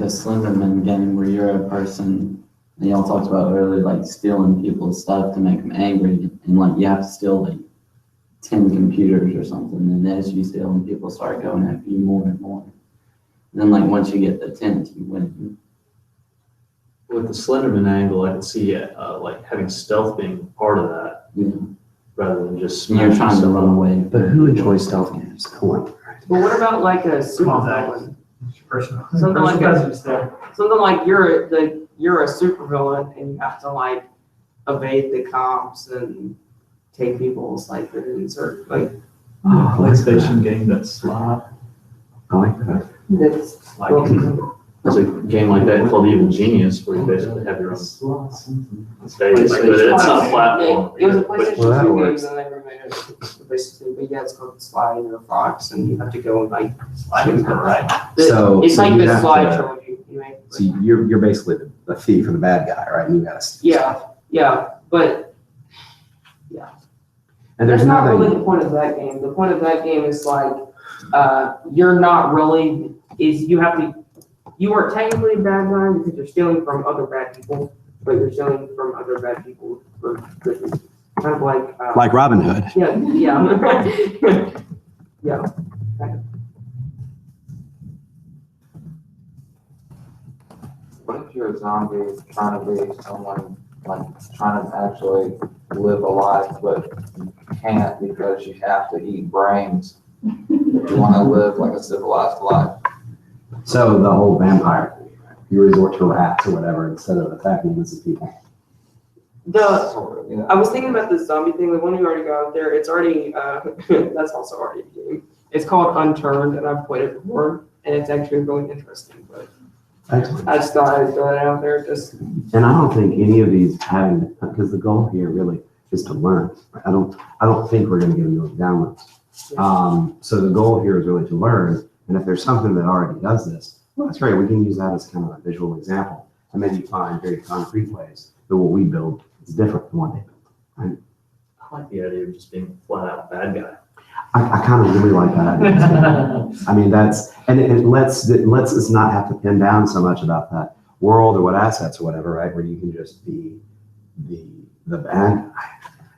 a Slenderman game where you're a person, and y'all talked about earlier, like stealing people's stuff to make them angry, and like you have to steal like 10 computers or something, and as you steal them, people start going after you more and more. And then like once you get the 10th, you win. With the Slenderman angle, I could see like having stealth being part of that, Yeah. rather than just You're smashing trying to stuff run up. away. But who enjoys stealth games? No one, right? But what about like a super Contact. villain? Personal. Something like personal that. presence there. Something like you're a super villain and you have to like evade the cops and take people's like goods or like A PlayStation game that's slot. I like that. that's Like, there's a game like that called Evil Genius, where you basically have your own space, but it's not a platform. It was a Well, PlayStation that 2 works. game and they remade it basically, but yeah, it's called Slide or Fox and you have to go and like I think that's right. it's like you the have Slide to- trilogy, you know? So you're basically the thief or the bad guy, right? And you gotta steal stuff. Yeah, but And there's that's not really nothing, the point of that game. The point of that game is like, you're not really, you are technically a bad guy because you're stealing from other bad people, but you're stealing from other bad people for good reasons. Kind of like. like Robin Hood. Yeah, yeah. Yeah. What if you're a zombie trying to be someone, like trying to actually live a life, but you can't because you have to eat brains? If you want to live like a civilized life. So the whole vampire thing, right? You resort to rats or whatever instead of attacking innocent people. Sort of, yeah. I was thinking about the zombie thing, the one you already got out there, it's already, that's also already a game. It's called Unturned, and I've played it before, and it's actually really interesting, but Excellent. I just thought I'd throw that out there, just. And I don't think any of these having, because the goal here really is to learn. Right? I don't think we're gonna get a million downloads. So the goal here is really to learn. And if there's something that already does this, well, that's great. We can use that as kind of a visual example and maybe find very concrete ways that what we build is different from what they build. Right? I like the idea of just being a flat out bad guy. I kind of really like that. I mean, that's, and it lets us not have to pin down so much about that world or what assets or whatever, right? Where you can just be the bad guy.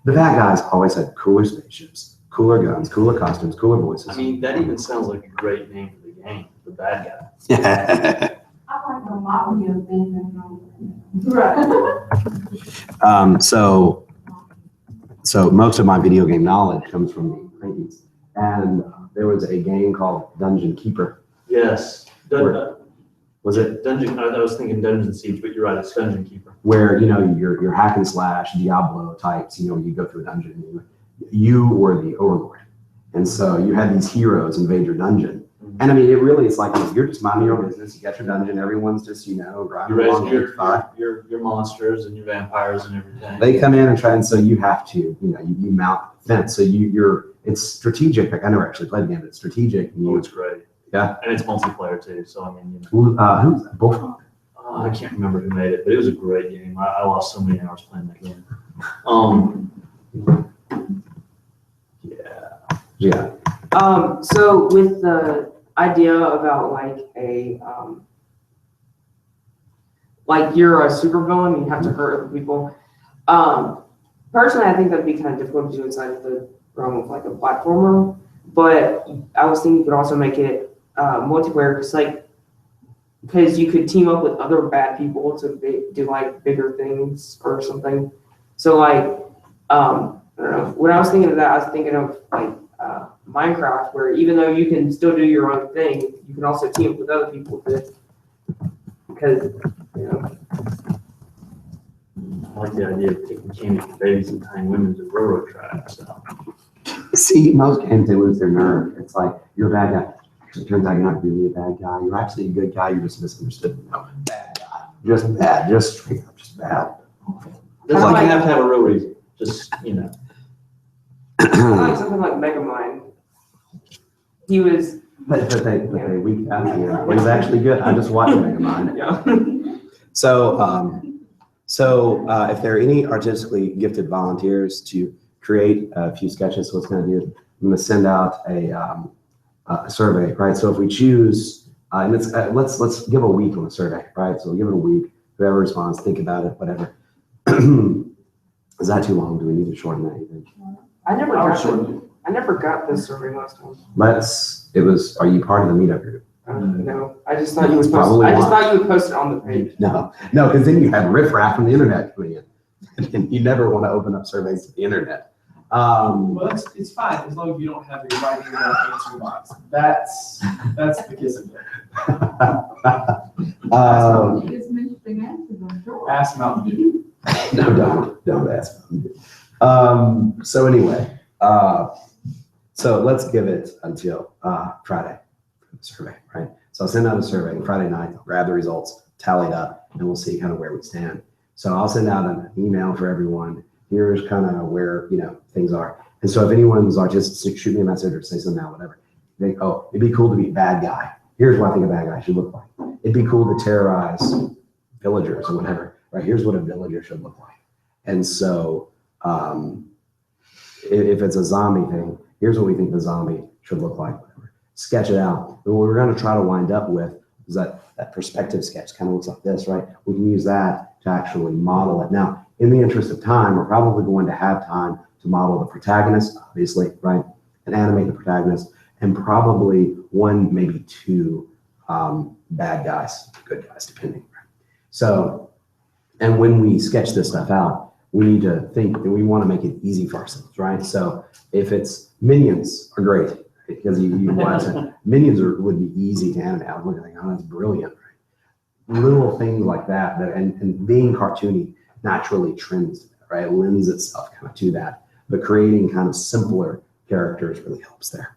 The bad guys always had cooler spaceships, cooler guns, cooler costumes, cooler voices. I mean, that even sounds like a great name for the game, the bad guy. I like the mafia thing. So most of my video game knowledge comes from the 90s. And there was a game called Dungeon Keeper. Yes. Was it? Dungeon? I was thinking Dungeon Siege, but you're right. It's Dungeon Keeper. Where, you know, your hack and slash Diablo types, you know, you go through a dungeon, you were the overlord. And so you had these heroes invade your dungeon. And I mean, it really is like, you're just minding your own business. You got your dungeon. Everyone's just, you know, driving You're along. raising your monsters and your vampires and everything. They come in and try, and so you have to, you know, you mount the fence. So it's strategic. Like, I never actually played the game, but it's strategic. And Oh, it's great. Yeah. And it's multiplayer too. So, I mean, you know. Who's that? Bullfrog? I can't remember who made it, but it was a great game. I lost so many hours playing that game. Yeah. So with the idea about like like you're a supervillain, you have to hurt other people. Personally, I think that'd be kind of difficult to do inside of the realm of like a platformer. But I was thinking you could also make it multiplayer, because you could team up with other bad people to do like bigger things or something. So like I don't know. When I was thinking of that, I was thinking of like Minecraft, where even though you can still do your own thing, you can also team up with other people because you know. I like the idea of taking candy for babies and tying women to railroad tracks. So. See, most games, they lose their nerve. It's like, you're a bad guy. Actually, it turns out you're not really a bad guy. You're actually a good guy. You're just misunderstood. No, bad guy. Just bad. Just straight up. Just bad. Doesn't Like- have to have a real reason. Just, you know. I like something like Megamind. he was, But they weeked out here. It was actually good. I just watched Megamind. yeah. So if there are any artistically gifted volunteers to create a few sketches, what's going to do? I'm going to send out a survey, right? So if we choose, and it's let's give a week on the survey, right? So we'll give it a week. Whoever responds, think about it, whatever. Is that too long? Do we need to shorten that? You think? I never got this survey last time. Are you part of the meetup group? No, I just thought you would post, Probably I just not. thought you would post it on the page. No, because then you have riffraff from the internet coming in. And you never want to open up surveys to the internet. Well, it's fine, as long as you don't have your writing in the answer box. That's the kiss of it. It's some interesting answers, I'm sure. Ask Mountain Dew. No, don't ask. So anyway, so let's give it until Friday for the survey, right? So I'll send out a survey Friday night, I'll grab the results, tally it up, and we'll see kind of where we stand. So I'll send out an email for everyone. Here's kind of where, things are. And so if anyone's artistic, shoot me a message or say something now, whatever. Think, oh, it'd be cool to be a bad guy. Here's what I think a bad guy should look like. It'd be cool to terrorize villagers or whatever, right? Here's what a villager should look like. And so if it's a zombie thing, here's what we think the zombie should look like, whatever. Sketch it out. But what we're going to try to wind up with is that perspective sketch kind of looks like this, right? We can use that to actually model it. Now, in the interest of time, we're probably going to have time to model the protagonist, obviously, right? And animate the protagonist, and probably one, maybe two bad guys, good guys, depending. Right? So, and when we sketch this stuff out, we need to think that we want to make it easy for ourselves, right? So if it's minions are great, because minions would be easy to animate. I was looking like, oh, that's brilliant, right? Little things like that, and being cartoony naturally trends to that, right? It lends itself kind of to that. But creating kind of simpler characters really helps there.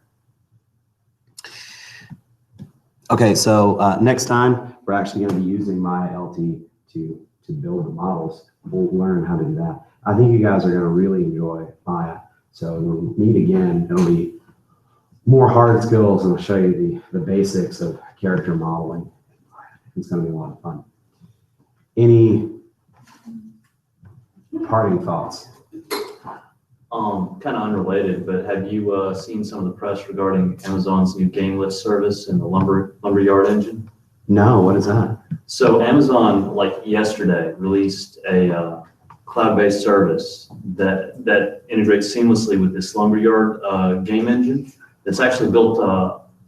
Okay, so next time we're actually going to be using my LT to build the models. We'll learn how to do that. I think you guys are going to really enjoy Maya. So when we meet again, it'll be more hard skills, and I'll show you the basics of character modeling. It's going to be a lot of fun. Any parting thoughts? Kind of unrelated, but have you seen some of the press regarding Amazon's new game lift service and the lumberyard engine? No, what is that? So Amazon, like yesterday, released a cloud-based service that integrates seamlessly with this lumberyard game engine. That's actually built.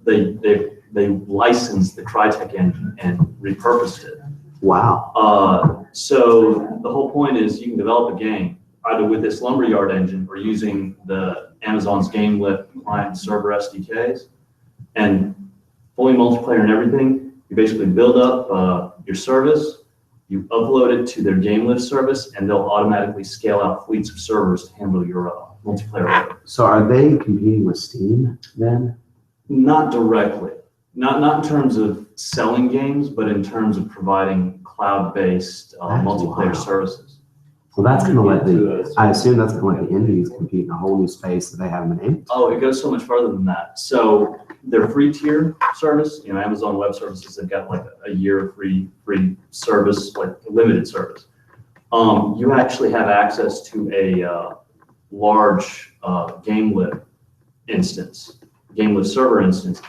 They licensed the Crytek engine and repurposed it. Wow. So the whole point is you can develop a game either with this lumberyard engine or using the Amazon's Game Lift client server SDKs, and fully multiplayer and everything. You basically build up your service, you upload it to their Game Lift service, and they'll automatically scale out fleets of servers to handle your multiplayer. So are they competing with Steam then? Not directly. Not in terms of selling games, but in terms of providing cloud-based multiplayer services. Well, that's going to let I assume that's going to let the indies compete in a whole new space that they haven't been able to. Oh, it goes so much further than that. So their free tier service, Amazon Web Services, they've got like a year free service, like a limited service. You actually have access to a large Game Lift instance, Game Lift server instance,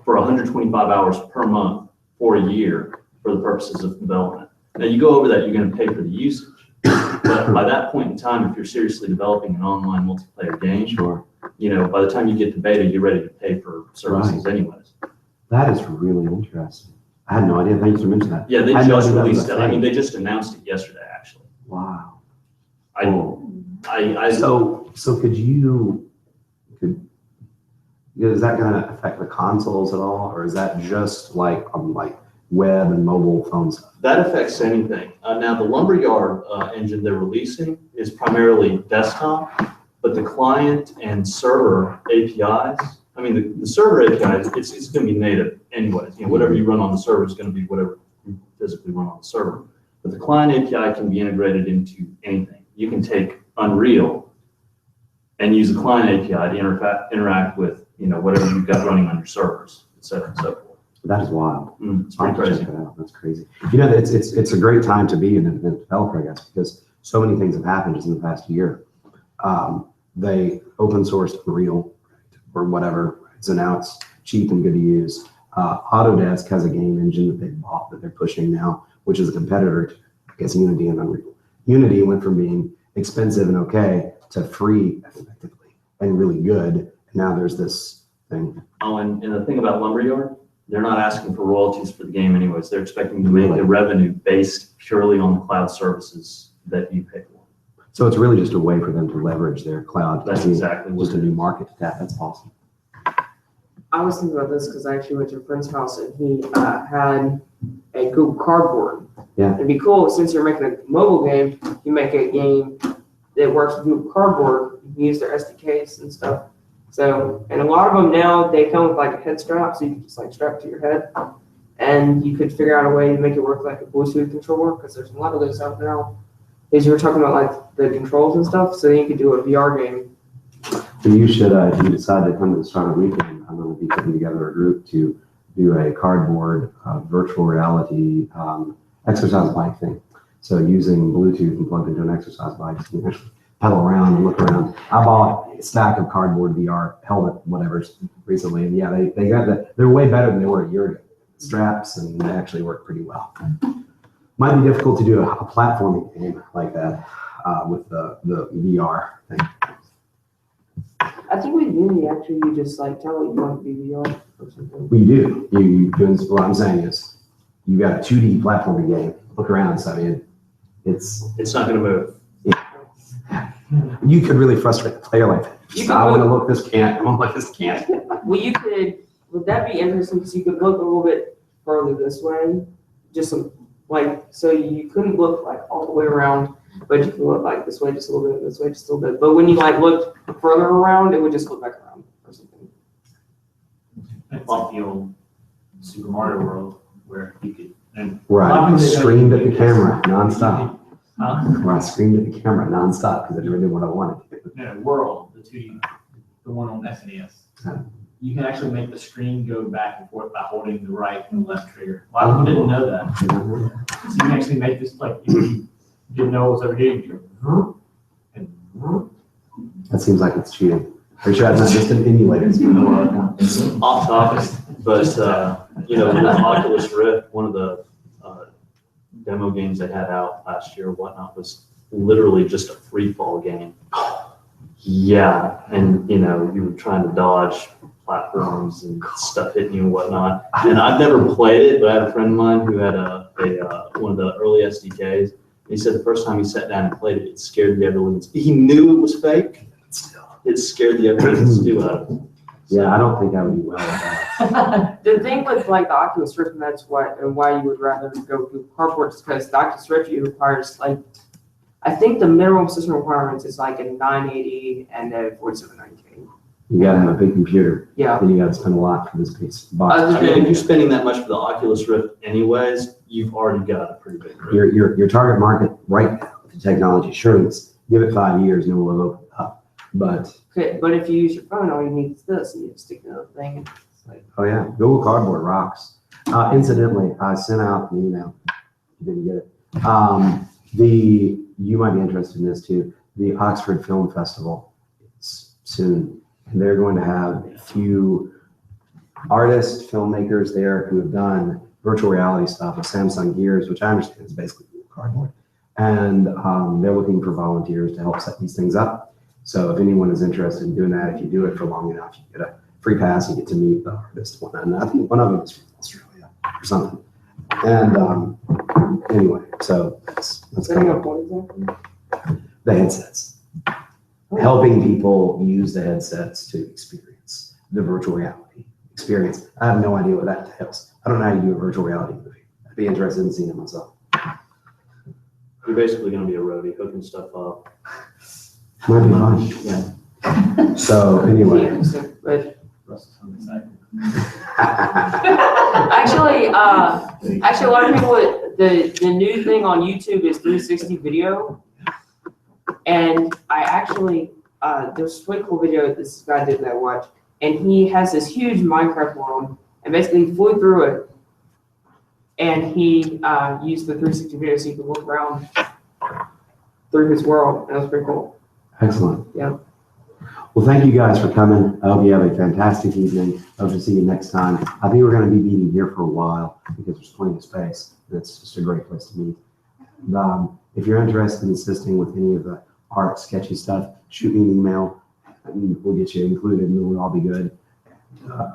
for 125 hours per month for a year for the purposes of development. Now you go over that, you're going to pay for the usage. But by that point in time, if you're seriously developing an online multiplayer game, Sure. By the time you get to beta, you're ready to pay for services anyways. That is really interesting. I had no idea. Thanks for mentioning that. Yeah, they I had no just idea that released was it. a thing. They just announced it yesterday, actually. Wow. So is that going to affect the consoles at all, or is that just like web and mobile phone stuff? that affects anything. Now the lumberyard engine they're releasing is primarily desktop, but the client and server APIs, the server APIs, it's going to be native anyways. Whatever you run on the server is going to be whatever you physically run on the server. But the client API can be integrated into anything. You can take Unreal and use the client API to interact with whatever you've got running on your servers, et cetera, and so forth. That is wild. It's I'll pretty have to crazy. check that out. That's crazy. It's a great time to be an developer, I guess, because so many things have happened just in the past year. They open sourced Unreal or whatever. So now it's cheap and good to use. Autodesk has a game engine that they bought that they're pushing now, which is a competitor to, I guess, Unity and Unreal. Unity went from being expensive and okay to free effectively and really good. And now there's this thing. Oh, and the thing about Lumberyard, they're not asking for royalties for the game anyways. They're expecting to make the revenue based purely on the cloud services that you pay for. So it's really just a way for them to leverage their cloud. That's exactly what just a new market to tap. That's awesome. I was thinking about this because I actually went to a friend's house and he had a Google Cardboard. Yeah. It'd be cool since you're making a mobile game, you make a game that works with Google Cardboard. You can use their SDKs and stuff. So, and a lot of them now, they come with like a head strap, so you can just like strap it to your head. And you could figure out a way to make it work like a Bluetooth controller, because there's a lot of those out now. Because you were talking about like the controls and stuff, so you could do a VR game. So you should, if you decide to come to the Startup Weekend, I'm going to be putting together a group to do a cardboard virtual reality exercise bike thing. So using Bluetooth and plugged into an exercise bike, so you can actually pedal around and look around. I bought a stack of cardboard VR helmet, whatever, recently, and yeah, they got that. They're way better than they were a year ago. Straps, and they actually work pretty well. Might be difficult to do a platforming game like that with the VR thing. I think with Unity, actually, you just like tell it you want to be VR or something. Well, you do. You doing what I'm saying is you got a 2D platforming game. Look around, so I mean, it's not going to move. You could really frustrate the player like that. You I could want to look, this can't. I want to look, this can't. Well, you could, would that be interesting, because you could look a little bit further this way, just some, like, so you couldn't look like all the way around, but you can look like this way just a little bit, this way just a little bit. But when you like looked further around, it would just look back around or something. It's like the old Super Mario World where you could. And Right, I screamed at the camera nonstop. Huh? Where I screamed at the camera nonstop because I never did what I wanted. No, World, the 2D, the one on SNES. You can actually make the screen go back and forth by holding the right and left trigger. A lot of people didn't know that. So you can actually make this, like, if you didn't know what was ever doing, you go, and That seems like it's cheating. Pretty sure that's not just an emulator. Off topic, but with the Oculus Rift, one of the demo games they had out last year, whatnot, was literally just a free fall game. Yeah, and you were trying to dodge platforms and stuff hitting you and whatnot. And I've never played it, but I had a friend of mine who had one of the early SDKs. He said the first time he sat down and played it, it scared the ever-living. He knew it was fake. It scared the ever-living stew out of him. Yeah, I don't think I would do well with that. The thing with like the Oculus Rift, and that's why you would rather go do cardboard, is because the Oculus Rift requires like, I think the minimum system requirements is like a 980 and a 4790. You gotta have a big computer. Yeah. Then you gotta spend a lot for this piece box. I mean, if you're spending that much for the Oculus Rift anyways, you've already got a pretty big group. Your target market right now with the technology, sure, give it 5 years and it will have opened up. But Okay, but if you use your phone, all you need is this, and you just stick another thing. And it's like, oh yeah, Google Cardboard rocks. Incidentally, I sent out an email. You didn't get it. You might be interested in this too. The Oxford Film Festival is soon, and they're going to have a few artists, filmmakers there who have done virtual reality stuff with Samsung Gears, which I understand is basically Google Cardboard. And they're looking for volunteers to help set these things up. So if anyone is interested in doing that, if you do it for long enough, you get a free pass, you get to meet the artist. And I think one of them is from Australia or something. And anyway, so that's setting kind up of what exactly? the headsets. Helping people use the headsets to experience the virtual reality experience. I have no idea what that entails. I don't know how you do a virtual reality movie. I'd be interested in seeing it myself. You're basically going to be a roadie, hooking stuff up. Might be fun. Yeah. So anyway. But Russell's on the side. actually, a lot of people, the new thing on YouTube is 360 video. And I actually, there's a really cool video this guy did that I watched. and he has this huge Minecraft world, and basically flew through it. And he used the 360 video so you could look around through his world. That was pretty cool. Excellent. Yeah. Well, thank you guys for coming. I hope you have a fantastic evening. I hope to see you next time. I think we're going to be meeting here for a while because there's plenty of space. It's just a great place to meet. If you're interested in assisting with any of the art, sketchy stuff, shoot me an email. And we'll get you included and we'll all be good.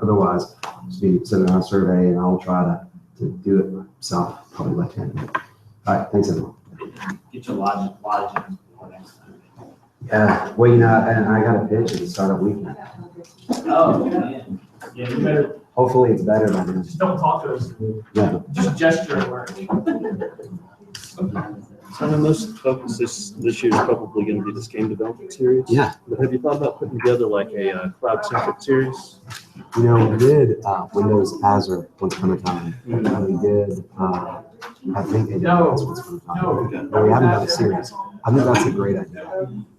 Otherwise, just be sending out a survey and I'll try to do it myself, probably left-handed. All right, thanks everyone. Get your lodging before next time. Yeah, well, you know, and I got a pitch at the start of weekend. Oh, man. Yeah, you better, Hopefully it's better by then. just don't talk to us. Yeah. Just gesture and work. So I know most focus this year is probably going to be this game development series. Yeah. But have you thought about putting together like a cloud-centric series? You know, we did Windows Azure once upon a time. And we did, I think they did this once upon a time. But we haven't done a series. I think that's a great idea.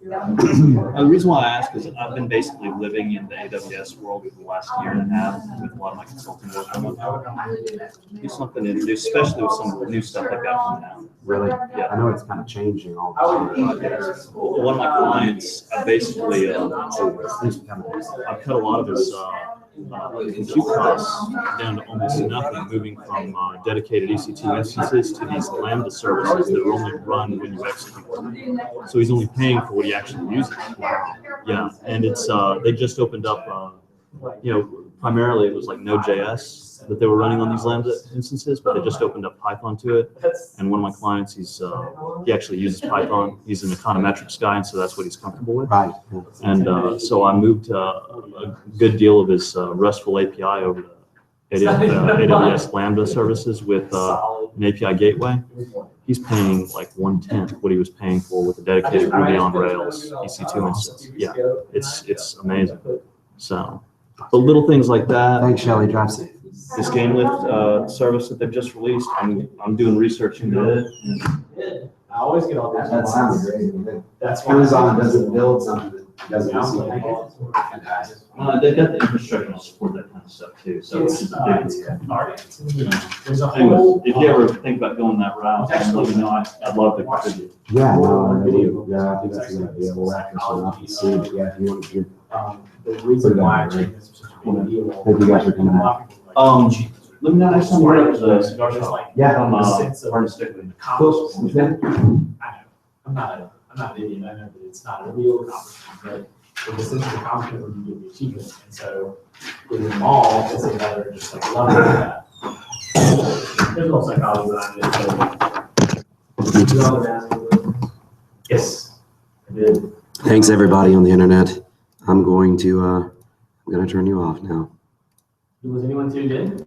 The reason why I ask is I've been basically living in the AWS world for the last year and a half with a lot of my consulting work. I want to do something to do, especially with some new stuff like that coming out. Really? Yeah. I know it's kind of changing all the time. One of my clients, I basically, I've cut a lot of his compute costs down to almost nothing, moving from dedicated EC2 instances to these Lambda services that are only run when you execute them. So he's only paying for what he actually uses. Yeah, and it's they just opened up, primarily it was like Node.js that they were running on these Lambda instances, but they just opened up Python to it. And one of my clients, he actually uses Python. He's an econometrics guy, and so that's what he's comfortable with. Right. And so I moved a good deal of his RESTful API over to AWS Lambda services with an API gateway. He's paying like 1/10 what he was paying for with a dedicated Ruby on Rails EC2 instance. Yeah, it's amazing. So, but little things like that. Thanks, Shelly. Drive safe. This game lift service that they've just released, I'm doing research into it. I always get all That sounds great. That's Amazon doesn't build something that doesn't fantastic. They've got the infrastructure to support that kind of stuff too. So it's a big deal. There's a Anyways, whole. if you ever think about going that route, let me know. I'd love to contribute. Yeah, no, I really, yeah, I think that's a good idea. We'll wrap this one up and see, but yeah, if you want to. The reason why I think this was such a big deal. Thank you guys for coming out. Let me know next time we're at the cigar shop. Yeah. From The sense of Burn Stickland. accomplishment. I know, I'm not an idiot, I know that it's not a real accomplishment, but the sense of accomplishment when you get the achievement, and so with them all, it's another, just like, level of that. There's a little psychology behind it, so. Yes, I did. Thanks, everybody on the internet. I'm going to turn you off now. Was anyone tuned in?